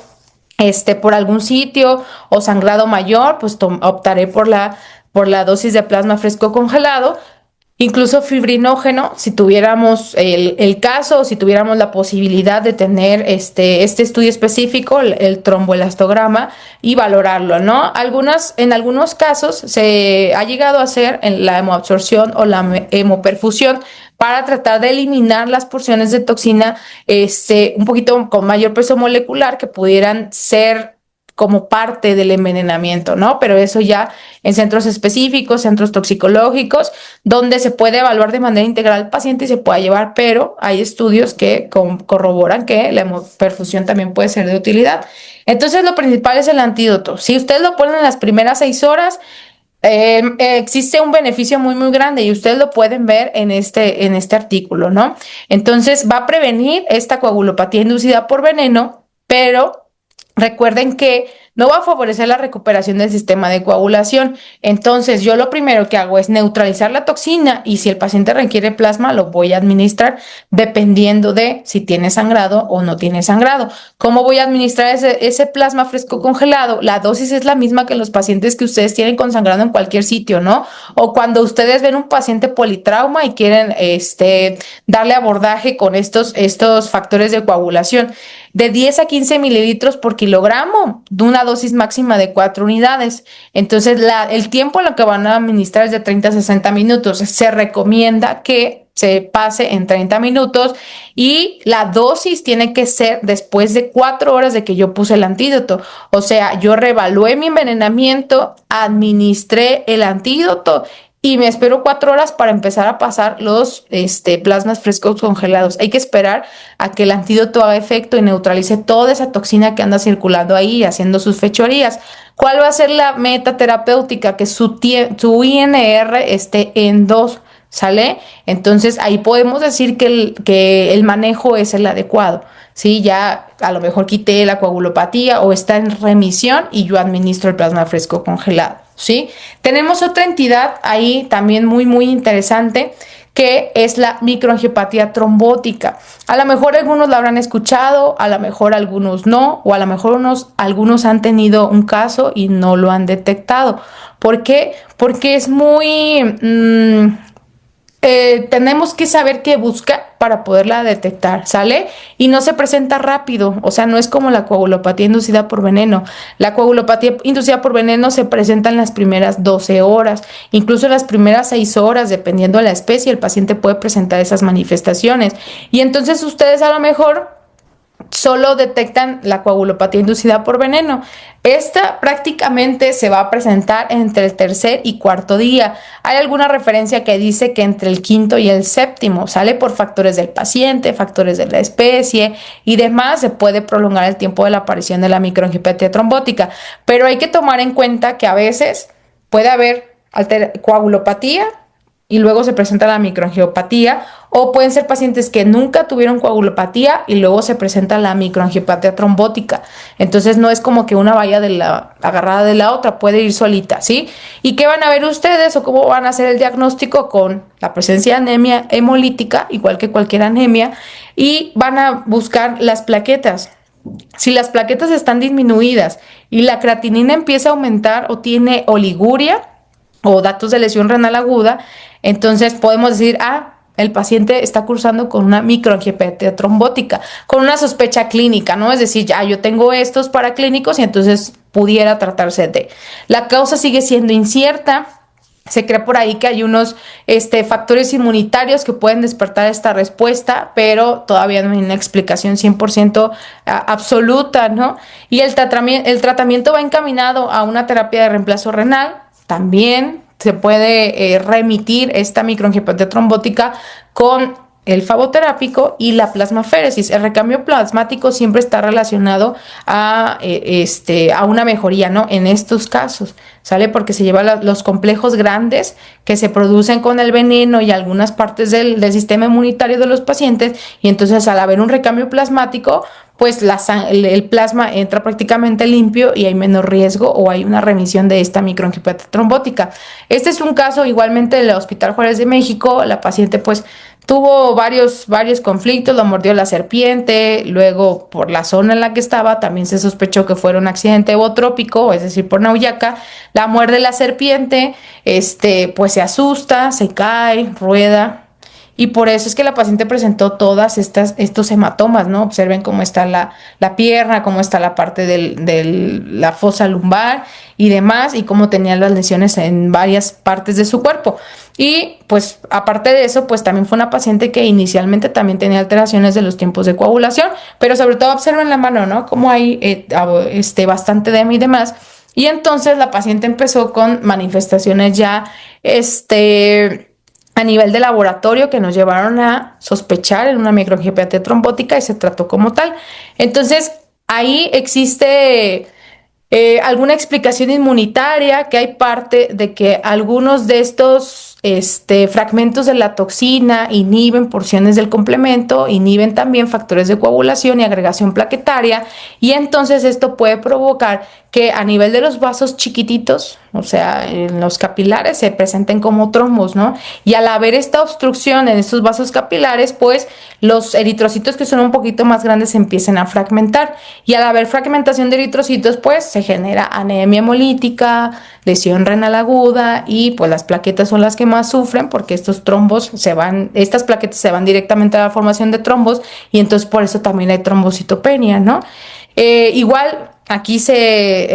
por algún sitio o sangrado mayor, pues optaré por la dosis de plasma fresco congelado. Incluso fibrinógeno, si tuviéramos el caso, si tuviéramos la posibilidad de tener este estudio específico, el tromboelastograma, y valorarlo, ¿no? En algunos casos se ha llegado a hacer en la hemoabsorción o la hemoperfusión para tratar de eliminar las porciones de toxina un poquito con mayor peso molecular que pudieran ser como parte del envenenamiento, ¿no? Pero eso ya en centros específicos, centros toxicológicos, donde se puede evaluar de manera integral al paciente y se puede llevar, pero hay estudios que corroboran que la hemoperfusión también puede ser de utilidad. Entonces, lo principal es el antídoto. Si ustedes lo ponen en las primeras 6 horas, existe un beneficio muy grande y ustedes lo pueden ver en este artículo, ¿no? Entonces, va a prevenir esta coagulopatía inducida por veneno, pero recuerden que no va a favorecer la recuperación del sistema de coagulación. Entonces, yo lo primero que hago es neutralizar la toxina y si el paciente requiere plasma, lo voy a administrar dependiendo de si tiene sangrado o no tiene sangrado. ¿Cómo voy a administrar ese plasma fresco congelado? La dosis es la misma que los pacientes que ustedes tienen con sangrado en cualquier sitio, ¿no? O cuando ustedes ven un paciente politrauma y quieren darle abordaje con estos factores de coagulación, de 10 a 15 mililitros por kilogramo, de una dosis máxima de 4 unidades. Entonces, el tiempo en lo que van a administrar es de 30 a 60 minutos. Se recomienda que se pase en 30 minutos y la dosis tiene que ser después de 4 horas de que yo puse el antídoto. O sea, yo reevalué mi envenenamiento, administré el antídoto y me espero 4 horas para empezar a pasar los plasmas frescos congelados. Hay que esperar a que el antídoto haga efecto y neutralice toda esa toxina que anda circulando ahí haciendo sus fechorías. ¿Cuál va a ser la meta terapéutica? Que su INR esté en 2, ¿sale? Entonces ahí podemos decir que el manejo es el adecuado. Sí, ya a lo mejor quité la coagulopatía o está en remisión y yo administro el plasma fresco congelado. ¿Sí? Tenemos otra entidad ahí también muy, muy interesante que es la microangiopatía trombótica. A lo mejor algunos la habrán escuchado, a lo mejor algunos no, o a lo mejor algunos han tenido un caso y no lo han detectado. ¿Por qué? Porque es muy... tenemos que saber qué busca para poderla detectar, ¿sale? Y no se presenta rápido, o sea, no es como la coagulopatía inducida por veneno. La coagulopatía inducida por veneno se presenta en las primeras 12 horas, incluso en las primeras 6 horas, dependiendo de la especie, el paciente puede presentar esas manifestaciones. Y entonces ustedes a lo mejor solo detectan la coagulopatía inducida por veneno. Esta prácticamente se va a presentar entre el tercer y cuarto día. Hay alguna referencia que dice que entre el quinto y el séptimo, sale por factores del paciente, factores de la especie y demás, se puede prolongar el tiempo de la aparición de la microangiopatía trombótica. Pero hay que tomar en cuenta que a veces puede haber coagulopatía y luego se presenta la microangiopatía, o pueden ser pacientes que nunca tuvieron coagulopatía y luego se presenta la microangiopatía trombótica. Entonces no es como que una vaya agarrada de la otra, puede ir solita, ¿sí? ¿Y qué van a ver ustedes o cómo van a hacer el diagnóstico? Con la presencia de anemia hemolítica, igual que cualquier anemia, y van a buscar las plaquetas. Si las plaquetas están disminuidas y la creatinina empieza a aumentar o tiene oliguria o datos de lesión renal aguda, entonces podemos decir, el paciente está cursando con una microangiopatía trombótica, con una sospecha clínica, ¿no? Es decir, ya yo tengo estos paraclínicos y entonces pudiera tratarse de. La causa sigue siendo incierta. Se cree por ahí que hay unos factores inmunitarios que pueden despertar esta respuesta, pero todavía no hay una explicación 100% absoluta, ¿no? Y el tratamiento va encaminado a una terapia de reemplazo renal. También se puede remitir esta microangiopatía trombótica con el flavoterápico y la plasmaféresis. El recambio plasmático siempre está relacionado a una mejoría, ¿no? En estos casos, ¿sale? Porque se lleva los complejos grandes que se producen con el veneno y algunas partes del sistema inmunitario de los pacientes, y entonces al haber un recambio plasmático, pues el plasma entra prácticamente limpio y hay menos riesgo o hay una remisión de esta microangiopatía trombótica. Este es un caso igualmente del Hospital Juárez de México. La paciente pues tuvo varios conflictos, lo mordió la serpiente, luego por la zona en la que estaba también se sospechó que fuera un accidente evotrópico, es decir, por Nauyaca. La muerde la serpiente, pues se asusta, se cae, rueda. Y por eso es que la paciente presentó todas estos hematomas, ¿no? Observen cómo está la pierna, cómo está la parte de la fosa lumbar y demás, y cómo tenía las lesiones en varias partes de su cuerpo. Y pues aparte de eso, pues también fue una paciente que inicialmente también tenía alteraciones de los tiempos de coagulación, pero sobre todo observen la mano, ¿no? Cómo hay bastante edema y demás. Y entonces la paciente empezó con manifestaciones ya, a nivel de laboratorio, que nos llevaron a sospechar en una microangiopatía trombótica y se trató como tal. Entonces, ahí existe alguna explicación inmunitaria, que hay parte de que algunos de estos fragmentos de la toxina, inhiben porciones del complemento, inhiben también factores de coagulación y agregación plaquetaria, y entonces esto puede provocar que a nivel de los vasos chiquititos, o sea, en los capilares, se presenten como trombos, ¿no? Y al haber esta obstrucción en estos vasos capilares, pues los eritrocitos que son un poquito más grandes se empiezan a fragmentar, y al haber fragmentación de eritrocitos, pues se genera anemia hemolítica, lesión renal aguda, y pues las plaquetas son las que más sufren porque estos trombos estas plaquetas se van directamente a la formación de trombos, y entonces por eso también hay trombocitopenia, ¿no? Igual aquí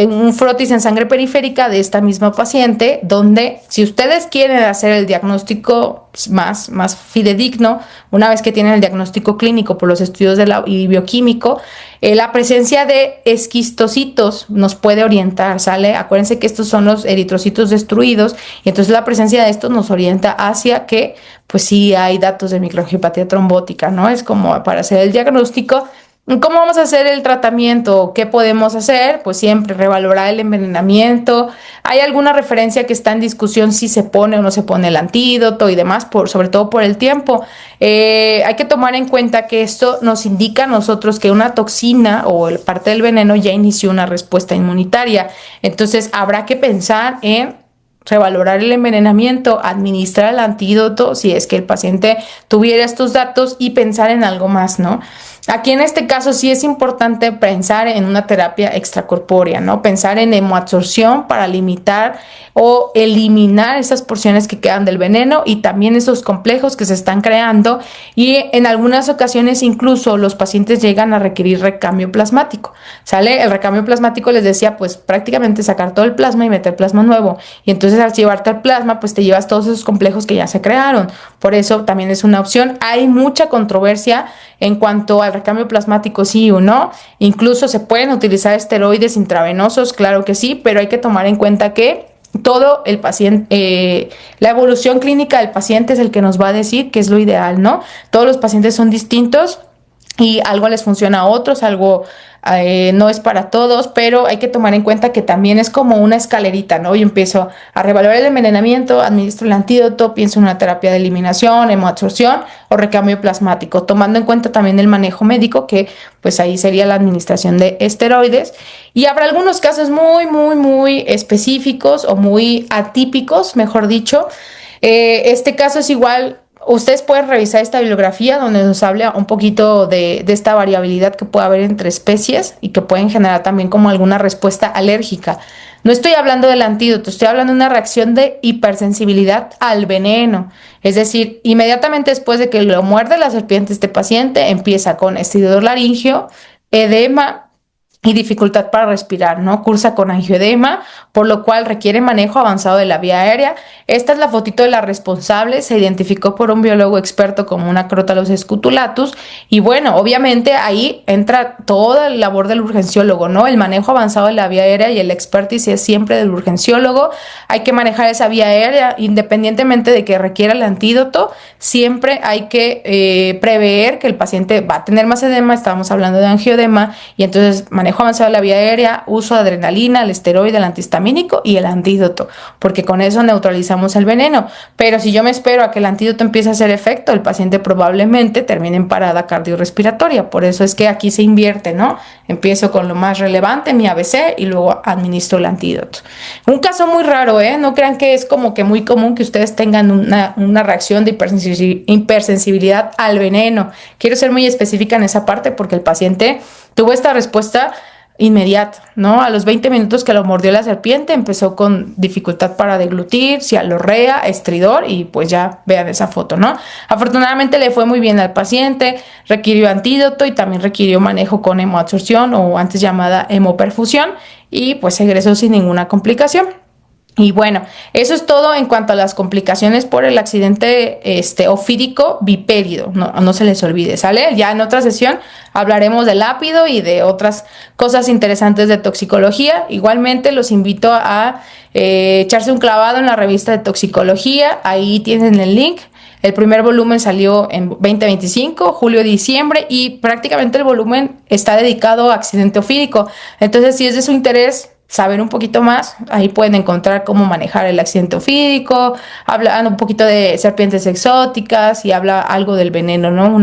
un frotis en sangre periférica de esta misma paciente, donde si ustedes quieren hacer el diagnóstico más fidedigno, una vez que tienen el diagnóstico clínico por los estudios y bioquímico, la presencia de esquistocitos nos puede orientar, ¿sale? Acuérdense que estos son los eritrocitos destruidos, y entonces la presencia de estos nos orienta hacia que, pues sí hay datos de microangiopatía trombótica, ¿no? Es como para hacer el diagnóstico. ¿Cómo vamos a hacer el tratamiento? ¿Qué podemos hacer? Pues siempre revalorar el envenenamiento. Hay alguna referencia que está en discusión si se pone o no se pone el antídoto y demás, sobre todo por el tiempo. Hay que tomar en cuenta que esto nos indica a nosotros que una toxina o parte del veneno ya inició una respuesta inmunitaria. Entonces habrá que pensar en revalorar el envenenamiento, administrar el antídoto si es que el paciente tuviera estos datos, y pensar en algo más, ¿no? Aquí en este caso sí es importante pensar en una terapia extracorpórea, ¿no? Pensar en hemoabsorción para limitar o eliminar esas porciones que quedan del veneno y también esos complejos que se están creando, y en algunas ocasiones incluso los pacientes llegan a requerir recambio plasmático, ¿sale? El recambio plasmático, les decía, pues prácticamente sacar todo el plasma y meter plasma nuevo, y entonces al llevarte el plasma pues te llevas todos esos complejos que ya se crearon. Por eso también es una opción. Hay mucha controversia en cuanto al recambio plasmático, sí o no. Incluso se pueden utilizar esteroides intravenosos, claro que sí, pero hay que tomar en cuenta que todo el paciente, la evolución clínica del paciente es el que nos va a decir qué es lo ideal, ¿no? Todos los pacientes son distintos y algo les funciona a otros, algo no es para todos, pero hay que tomar en cuenta que también es como una escalerita, ¿no? Yo empiezo a revalorar el envenenamiento, administro el antídoto, pienso en una terapia de eliminación, hemoabsorción o recambio plasmático, tomando en cuenta también el manejo médico, que pues ahí sería la administración de esteroides. Y habrá algunos casos muy específicos o muy atípicos, mejor dicho. Este caso es igual. Ustedes pueden revisar esta bibliografía donde nos habla un poquito de esta variabilidad que puede haber entre especies y que pueden generar también como alguna respuesta alérgica. No estoy hablando del antídoto, estoy hablando de una reacción de hipersensibilidad al veneno. Es decir, inmediatamente después de que lo muerde la serpiente, este paciente empieza con estridor laríngeo, edema y dificultad para respirar, ¿no? Cursa con angioedema, por lo cual requiere manejo avanzado de la vía aérea. Esta es la fotito de la responsable, se identificó por un biólogo experto como una Crotalus scutulatus, y bueno, obviamente ahí entra toda la labor del urgenciólogo, ¿no? El manejo avanzado de la vía aérea y el expertise es siempre del urgenciólogo. Hay que manejar esa vía aérea independientemente de que requiera el antídoto. Siempre hay que prever que el paciente va a tener más edema, estábamos hablando de angioedema, y entonces manejo avanzado de la vía aérea, uso de adrenalina, el esteroide, el antihistamínico y el antídoto, porque con eso neutralizamos el veneno. Pero si yo me espero a que el antídoto empiece a hacer efecto, el paciente probablemente termine en parada cardiorrespiratoria. Por eso es que aquí se invierte, ¿no? Empiezo con lo más relevante, mi ABC, y luego administro el antídoto. Un caso muy raro, ¿eh? No crean que es como que muy común que ustedes tengan una reacción de hipersensibilidad al veneno. Quiero ser muy específica en esa parte porque el paciente tuvo esta respuesta inmediata, ¿no? A los 20 minutos que lo mordió la serpiente empezó con dificultad para deglutir, cialorrea, estridor, y pues ya vean esa foto, ¿no? Afortunadamente le fue muy bien al paciente, requirió antídoto y también requirió manejo con hemoabsorción o antes llamada hemoperfusión, y pues egresó sin ninguna complicación. Y bueno, eso es todo en cuanto a las complicaciones por el accidente ofídico bipérido. No se les olvide, ¿sale? Ya en otra sesión hablaremos del ápido y de otras cosas interesantes de toxicología. Igualmente los invito a echarse un clavado en la revista de toxicología. Ahí tienen el link. El primer volumen salió en 2025, julio-diciembre, y prácticamente el volumen está dedicado a accidente ofídico. Entonces, si es de su interés, saber un poquito más, ahí pueden encontrar cómo manejar el accidente ofídico, hablan un poquito de serpientes exóticas y habla algo del veneno, ¿no?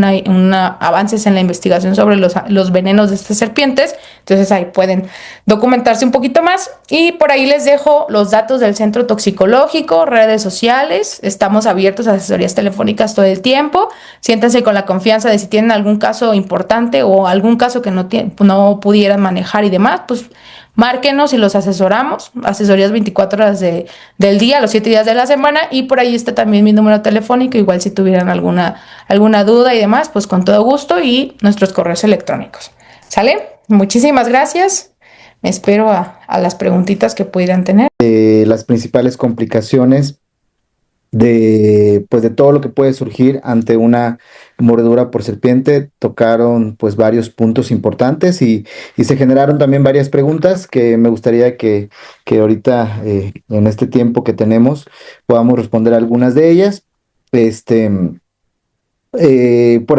Avances en la investigación sobre los venenos de estas serpientes. Entonces ahí pueden documentarse un poquito más. Y por ahí les dejo los datos del centro toxicológico, redes sociales. Estamos abiertos a asesorías telefónicas todo el tiempo. Siéntanse con la confianza de si tienen algún caso importante o algún caso que no pudieran manejar y demás, pues márquenos y los asesoramos. Asesorías 24 horas del día, los 7 días de la semana. Y por ahí está también mi número telefónico. Igual si tuvieran alguna duda y demás, pues con todo gusto, y nuestros correos electrónicos. ¿Sale? Muchísimas gracias. Me espero a las preguntitas que pudieran tener. Las principales complicaciones pues de todo lo que puede surgir ante una mordedura por serpiente, tocaron pues varios puntos importantes y se generaron también varias preguntas que me gustaría que ahorita en este tiempo que tenemos podamos responder algunas de ellas. Por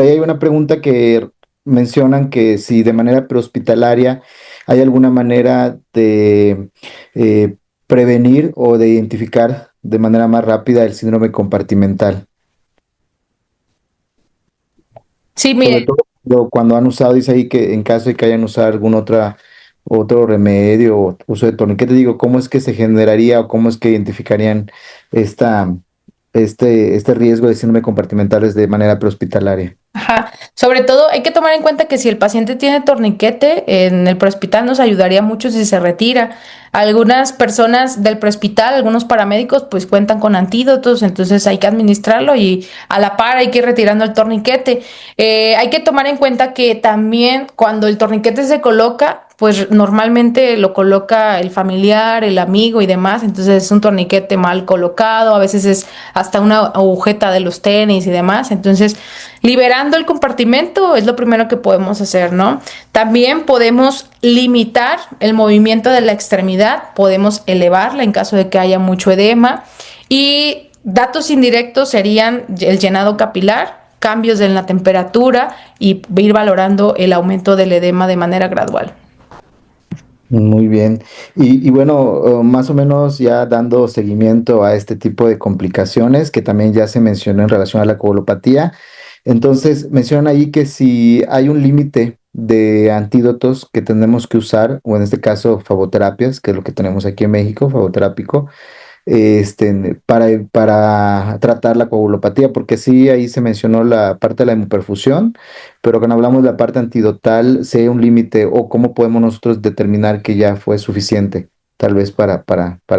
ahí hay una pregunta que mencionan que si de manera prehospitalaria hay alguna manera de prevenir o de identificar de manera más rápida el síndrome compartimental. Sí, mire. Sobre todo cuando han usado, dice ahí que en caso de que hayan usado algún otro remedio o uso de torniquete, digo, ¿cómo es que se generaría o cómo es que identificarían este riesgo de síndrome compartimental de manera prehospitalaria? Ajá. Sobre todo hay que tomar en cuenta que si el paciente tiene torniquete, en el prehospital nos ayudaría mucho si se retira. Algunas personas del prehospital, algunos paramédicos, pues cuentan con antídotos, entonces hay que administrarlo y a la par hay que ir retirando el torniquete. Hay que tomar en cuenta que también cuando el torniquete se coloca, pues normalmente lo coloca el familiar, el amigo y demás, entonces es un torniquete mal colocado, a veces es hasta una agujeta de los tenis y demás, entonces liberando el compartimento es lo primero que podemos hacer, ¿no? También podemos limitar el movimiento de la extremidad, podemos elevarla en caso de que haya mucho edema, y datos indirectos serían el llenado capilar, cambios en la temperatura y ir valorando el aumento del edema de manera gradual. Muy bien. Y bueno, más o menos ya dando seguimiento a este tipo de complicaciones que también ya se mencionó en relación a la coagulopatía. Entonces, mencionan ahí que si hay un límite de antídotos que tenemos que usar, o en este caso favoterapias, que es lo que tenemos aquí en México, favoterápico, para tratar la coagulopatía, porque sí, ahí se mencionó la parte de la hemoperfusión, pero cuando hablamos de la parte antidotal, ¿si hay un límite o cómo podemos nosotros determinar que ya fue suficiente, tal vez para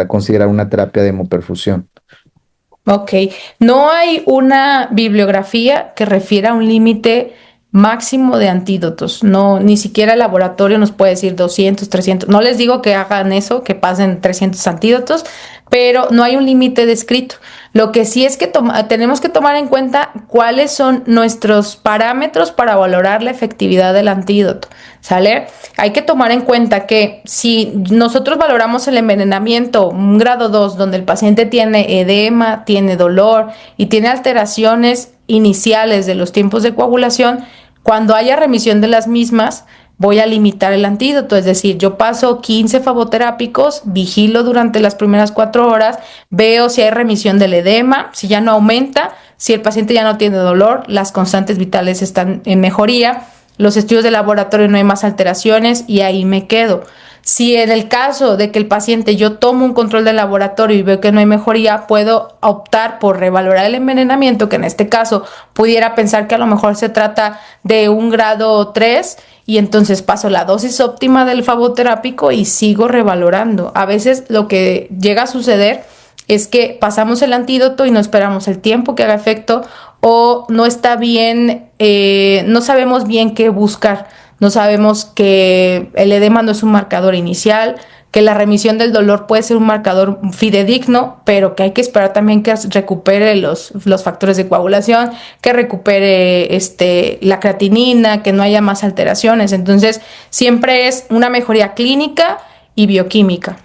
considerar una terapia de hemoperfusión? Ok, no hay una bibliografía que refiera a un límite máximo de antídotos. No, ni siquiera el laboratorio nos puede decir 200, 300. No les digo que hagan eso, que pasen 300 antídotos, pero no hay un límite descrito. Lo que sí es que tenemos que tomar en cuenta cuáles son nuestros parámetros para valorar la efectividad del antídoto, ¿sale? Hay que tomar en cuenta que si nosotros valoramos el envenenamiento, un grado 2, donde el paciente tiene edema, tiene dolor y tiene alteraciones iniciales de los tiempos de coagulación, cuando haya remisión de las mismas, voy a limitar el antídoto, es decir, yo paso 15 favoterápicos, vigilo durante las primeras 4 horas, veo si hay remisión del edema, si ya no aumenta, si el paciente ya no tiene dolor, las constantes vitales están en mejoría, los estudios de laboratorio no hay más alteraciones y ahí me quedo. Si en el caso de que el paciente yo tomo un control de laboratorio y veo que no hay mejoría, puedo optar por revalorar el envenenamiento, que en este caso pudiera pensar que a lo mejor se trata de un grado 3 y entonces paso la dosis óptima del favoterápico y sigo revalorando. A veces lo que llega a suceder es que pasamos el antídoto y no esperamos el tiempo que haga efecto o no está bien, no sabemos bien qué buscar. No sabemos que el edema no es un marcador inicial, que la remisión del dolor puede ser un marcador fidedigno, pero que hay que esperar también que recupere los factores de coagulación, que recupere la creatinina, que no haya más alteraciones. Entonces, siempre es una mejoría clínica y bioquímica.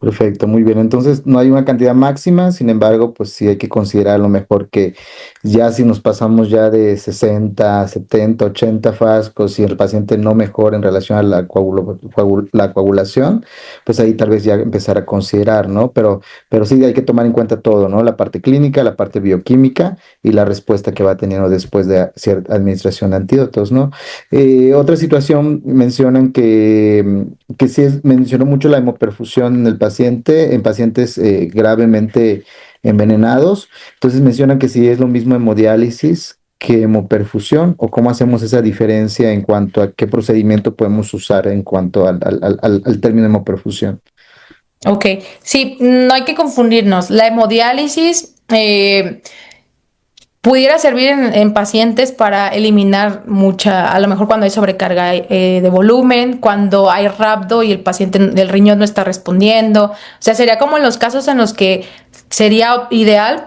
Perfecto, muy bien. Entonces no hay una cantidad máxima, sin embargo, pues sí hay que considerar a lo mejor que ya si nos pasamos ya de 60, 70, 80 frascos y el paciente no mejora en relación a la coagulación, pues ahí tal vez ya empezar a considerar, ¿no? Pero sí hay que tomar en cuenta todo, ¿no? La parte clínica, la parte bioquímica y la respuesta que va teniendo después de cierta administración de antídotos, ¿no? Otra situación mencionan que sí mencionó mucho la hemoperfusión en el paciente, en pacientes gravemente envenenados. Entonces mencionan que si es lo mismo hemodiálisis que hemoperfusión, o cómo hacemos esa diferencia en cuanto a qué procedimiento podemos usar en cuanto al término hemoperfusión. Ok, sí, no hay que confundirnos. La hemodiálisis pudiera servir en pacientes para eliminar a lo mejor cuando hay sobrecarga de volumen, cuando hay rhabdo y el paciente del riñón no está respondiendo. O sea, sería como en los casos en los que sería ideal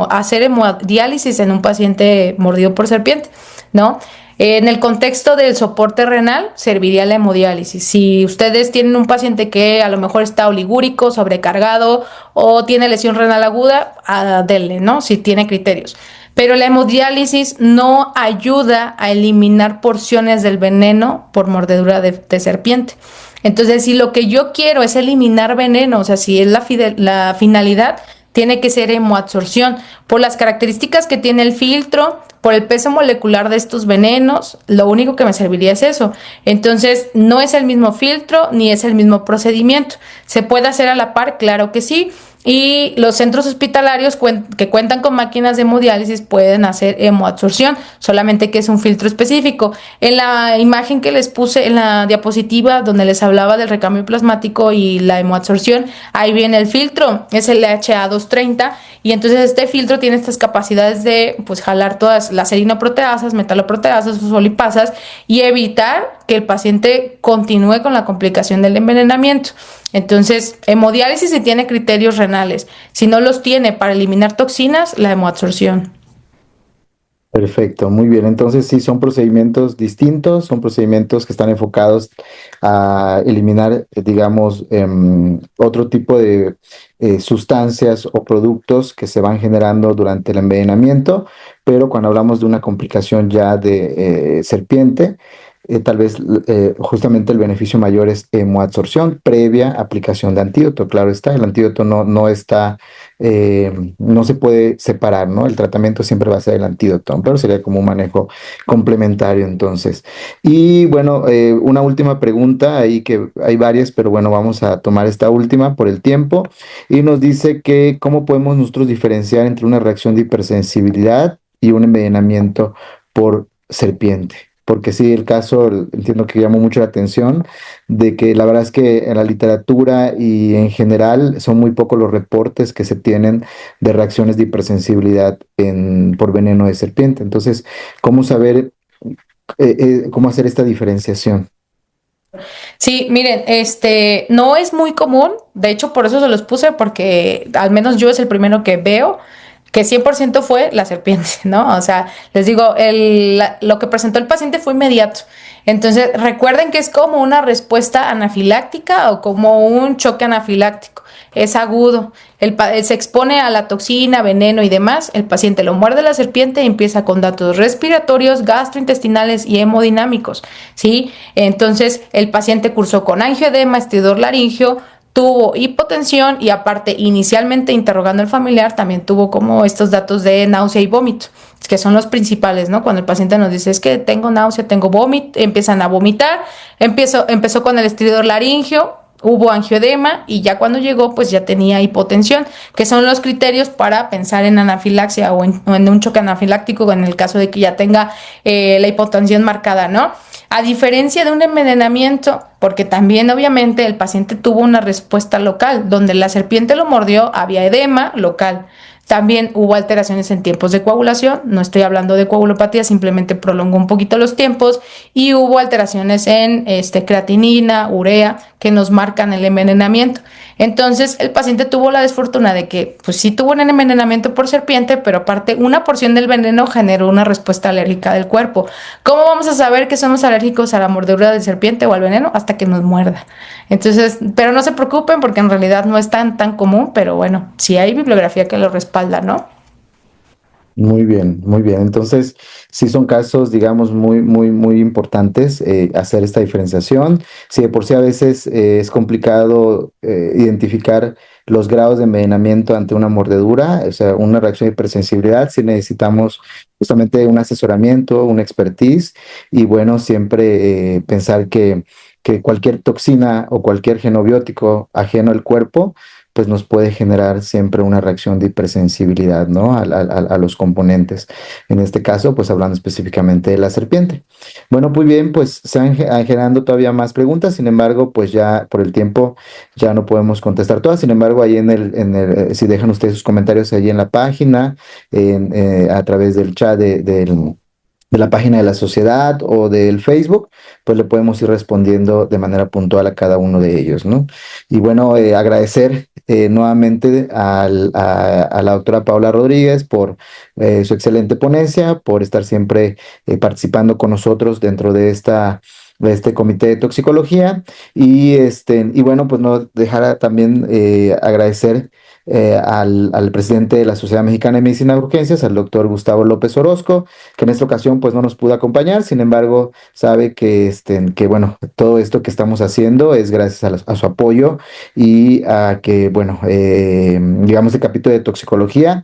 hacer hemodiálisis en un paciente mordido por serpiente, ¿no? En el contexto del soporte renal, serviría la hemodiálisis. Si ustedes tienen un paciente que a lo mejor está oligúrico, sobrecargado o tiene lesión renal aguda, denle, ¿no? Si tiene criterios. Pero la hemodiálisis no ayuda a eliminar porciones del veneno por mordedura de serpiente. Entonces, si lo que yo quiero es eliminar veneno, o sea, si es la finalidad, tiene que ser hemoabsorción. Por las características que tiene el filtro, por el peso molecular de estos venenos, lo único que me serviría es eso. Entonces, no es el mismo filtro ni es el mismo procedimiento. ¿Se puede hacer a la par? Claro que sí. Y los centros hospitalarios que cuentan con máquinas de hemodiálisis pueden hacer hemoabsorción, solamente que es un filtro específico. En la imagen que les puse en la diapositiva donde les hablaba del recambio plasmático y la hemoabsorción, ahí viene el filtro, es el HA230, y entonces este filtro tiene estas capacidades de jalar todas las serinoproteasas, metaloproteasas, fosfolipasas y evitar que el paciente continúe con la complicación del envenenamiento. Entonces, hemodiálisis si tiene criterios renales. Si no los tiene para eliminar toxinas, la hemoabsorción. Perfecto, muy bien. Entonces sí, son procedimientos distintos, son procedimientos que están enfocados a eliminar, digamos, otro tipo de sustancias o productos que se van generando durante el envenenamiento, pero cuando hablamos de una complicación ya de serpiente, tal vez justamente el beneficio mayor es hemoabsorción previa aplicación de antídoto. Claro está, el antídoto no está, no se puede separar, ¿no? El tratamiento siempre va a ser el antídoto, pero sería como un manejo complementario entonces. Y bueno, una última pregunta, ahí que hay varias, pero bueno, vamos a tomar esta última por el tiempo. Y nos dice que cómo podemos nosotros diferenciar entre una reacción de hipersensibilidad y un envenenamiento por serpiente. Porque sí, el caso, entiendo que llamó mucho la atención, de que la verdad es que en la literatura y en general son muy pocos los reportes que se tienen de reacciones de hipersensibilidad por veneno de serpiente. Entonces, ¿cómo saber, cómo hacer esta diferenciación? Sí, miren, no es muy común, de hecho por eso se los puse, porque al menos yo es el primero que veo que 100% fue la serpiente, ¿no? O sea, les digo, lo que presentó el paciente fue inmediato. Entonces, recuerden que es como una respuesta anafiláctica o como un choque anafiláctico. Es agudo. Se expone a la toxina, veneno y demás. El paciente lo muerde la serpiente y empieza con datos respiratorios, gastrointestinales y hemodinámicos, ¿sí? Entonces, el paciente cursó con angioedema, estridor laringio, tuvo hipotensión y aparte inicialmente interrogando al familiar también tuvo como estos datos de náusea y vómito, que son los principales, ¿no? Cuando el paciente nos dice es que tengo náusea, tengo vómito, empiezan a vomitar, empezó con el estridor laringio, hubo angioedema y ya cuando llegó pues ya tenía hipotensión, que son los criterios para pensar en anafilaxia o en un choque anafiláctico en el caso de que ya tenga la hipotensión marcada, ¿no? A diferencia de un envenenamiento, porque también obviamente el paciente tuvo una respuesta local, donde la serpiente lo mordió, había edema local. También hubo alteraciones en tiempos de coagulación, no estoy hablando de coagulopatía, simplemente prolongó un poquito los tiempos y hubo alteraciones en creatinina, urea, que nos marcan el envenenamiento. Entonces, el paciente tuvo la desfortuna de que, pues sí tuvo un envenenamiento por serpiente, pero aparte una porción del veneno generó una respuesta alérgica del cuerpo. ¿Cómo vamos a saber que somos alérgicos a la mordedura de serpiente o al veneno? Hasta que nos muerda. Entonces, pero no se preocupen porque en realidad no es tan común, pero bueno, sí hay bibliografía que lo respalda, ¿no? Muy bien, muy bien. Entonces, sí son casos, digamos, muy importantes hacer esta diferenciación. Si de por sí a veces es complicado identificar los grados de envenenamiento ante una mordedura, o sea, una reacción de hipersensibilidad, sí necesitamos justamente un asesoramiento, un expertise y bueno, siempre pensar que cualquier toxina o cualquier genobiótico ajeno al cuerpo pues nos puede generar siempre una reacción de hipersensibilidad, ¿no? A los componentes. En este caso, pues hablando específicamente de la serpiente. Bueno, muy bien, pues se han generando todavía más preguntas, sin embargo, pues ya por el tiempo ya no podemos contestar todas, sin embargo, ahí si dejan ustedes sus comentarios ahí en la página, a través del chat de la página de la sociedad o del Facebook, pues le podemos ir respondiendo de manera puntual a cada uno de ellos, ¿no? Y bueno, agradecer nuevamente a la doctora Paola Rodríguez por su excelente ponencia, por estar siempre participando con nosotros dentro de este comité de toxicología y bueno, pues no dejar también agradecer al presidente de la Sociedad Mexicana de Medicina de Urgencias, al doctor Gustavo López Orozco, que en esta ocasión pues no nos pudo acompañar, sin embargo sabe que bueno, todo esto que estamos haciendo es gracias a su apoyo y a que bueno, digamos el capítulo de toxicología,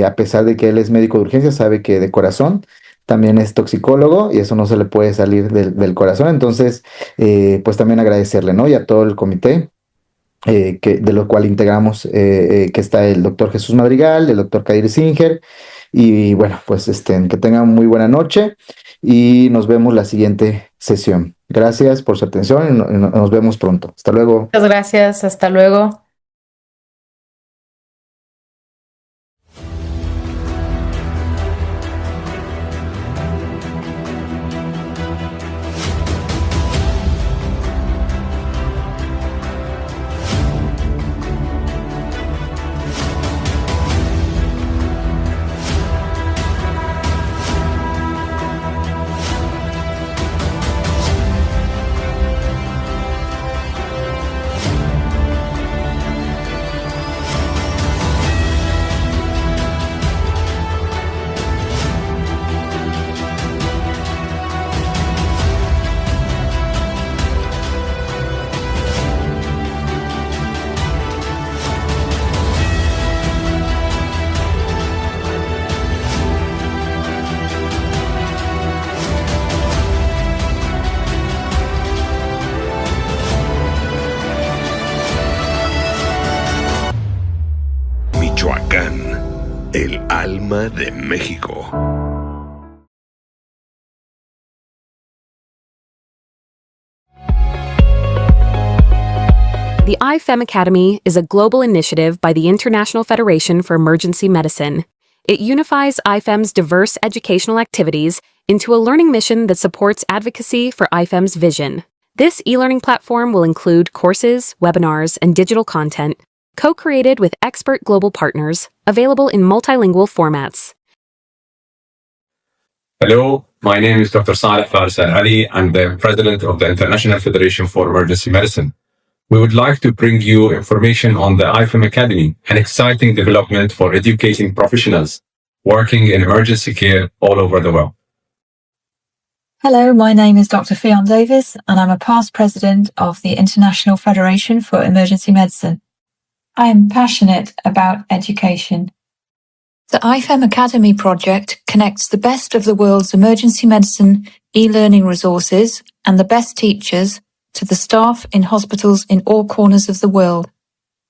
a pesar de que él es médico de urgencias, sabe que de corazón también es toxicólogo y eso no se le puede salir del corazón, entonces pues también agradecerle, ¿no? Y a todo el comité de lo cual integramos, que está el doctor Jesús Madrigal, el doctor Kadir Singer, y bueno, pues que tengan muy buena noche y nos vemos la siguiente sesión. Gracias por su atención y nos vemos pronto. Hasta luego. Muchas gracias, hasta luego. Michoacán, el alma de México. The IFEM Academy is a global initiative by the International Federation for Emergency Medicine. It unifies IFEM's diverse educational activities into a learning mission that supports advocacy for IFEM's vision. This e-learning platform will include courses, webinars, and digital content, co-created with expert global partners, available in multilingual formats. Hello, my name is Dr. Saleh Farsar Ali. I'm the president of the International Federation for Emergency Medicine. We would like to bring you information on the IFEM Academy, an exciting development for educating professionals working in emergency care all over the world. Hello, my name is Dr. Fionn Davis, and I'm a past president of the International Federation for Emergency Medicine. I am passionate about education. The IFEM Academy project connects the best of the world's emergency medicine e-learning resources and the best teachers to the staff in hospitals in all corners of the world,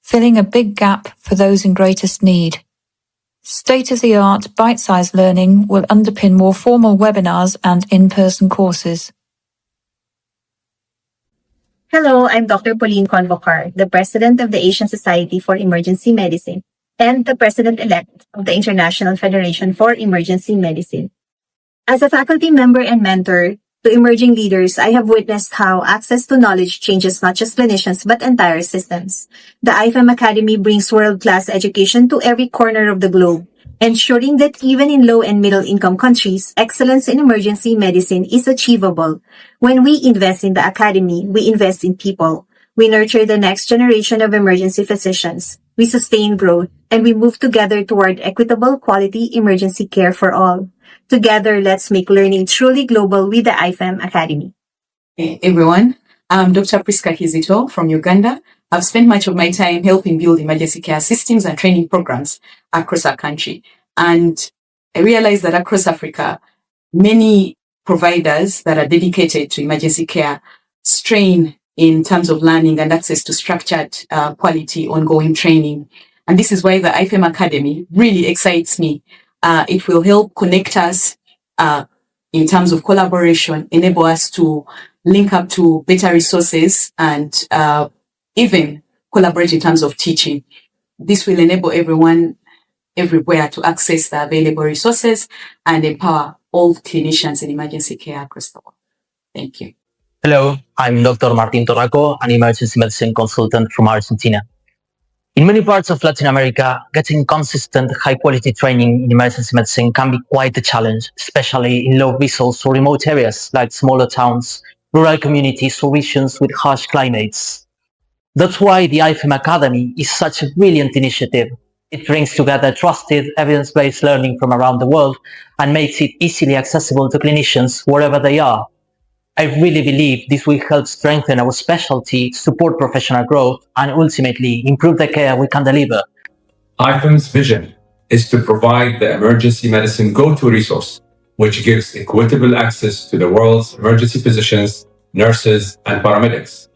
filling a big gap for those in greatest need. State-of-the-art bite-sized learning will underpin more formal webinars and in-person courses. Hello, I'm Dr. Pauline Convocar, the president of the Asian Society for Emergency Medicine and the president-elect of the International Federation for Emergency Medicine. As a faculty member and mentor to emerging leaders, I have witnessed how access to knowledge changes not just clinicians but entire systems. The IFM Academy brings world-class education to every corner of the globe, ensuring that even in low and middle-income countries, excellence in emergency medicine is achievable. When we invest in the academy, we invest in people. We nurture the next generation of emergency physicians. We sustain growth, and we move together toward equitable quality emergency care for all. Together, let's make learning truly global with the IFM Academy. Hey everyone, I'm Dr. Priska Kizito from Uganda. I've spent much of my time helping build emergency care systems and training programs across our country. And I realized that across Africa, many providers that are dedicated to emergency care strain in terms of learning and access to structured, quality, ongoing training. And this is why the IFM Academy really excites me. It will help connect us in terms of collaboration, enable us to link up to better resources and even collaborate in terms of teaching. This will enable everyone everywhere to access the available resources and empower all clinicians in emergency care across the world. Thank you. Hello, I'm Dr. Martin Torraco, an emergency medicine consultant from Argentina. In many parts of Latin America, getting consistent, high-quality training in emergency medicine can be quite a challenge, especially in low-resource or remote areas like smaller towns, rural communities, or regions with harsh climates. That's why the IFM Academy is such a brilliant initiative. It brings together trusted, evidence-based learning from around the world and makes it easily accessible to clinicians wherever they are. I really believe this will help strengthen our specialty, support professional growth, and ultimately improve the care we can deliver. IFM's vision is to provide the emergency medicine go-to resource, which gives equitable access to the world's emergency physicians, nurses, and paramedics.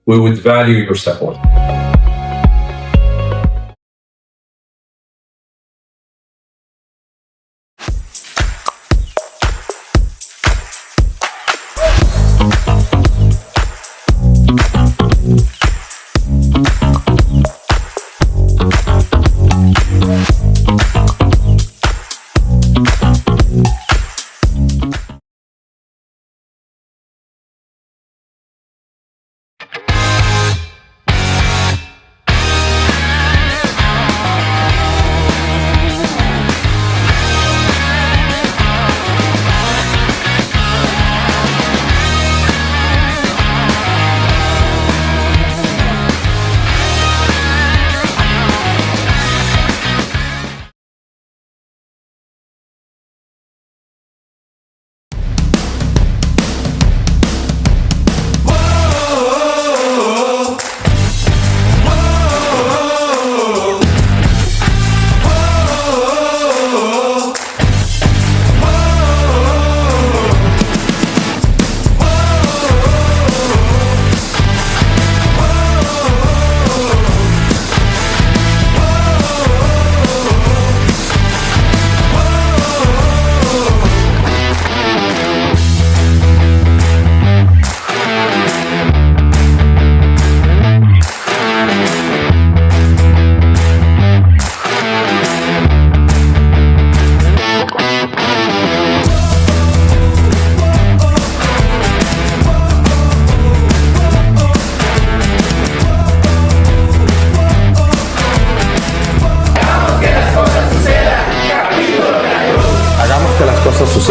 We would value your support.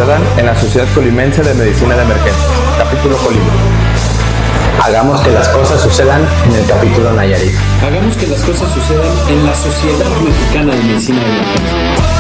sucedan en la Sociedad Colimense de Medicina de Emergencia. Capítulo Colima. Hagamos que las cosas sucedan en el capítulo Nayarit. Hagamos que las cosas sucedan en la Sociedad Mexicana de Medicina de Emergencia.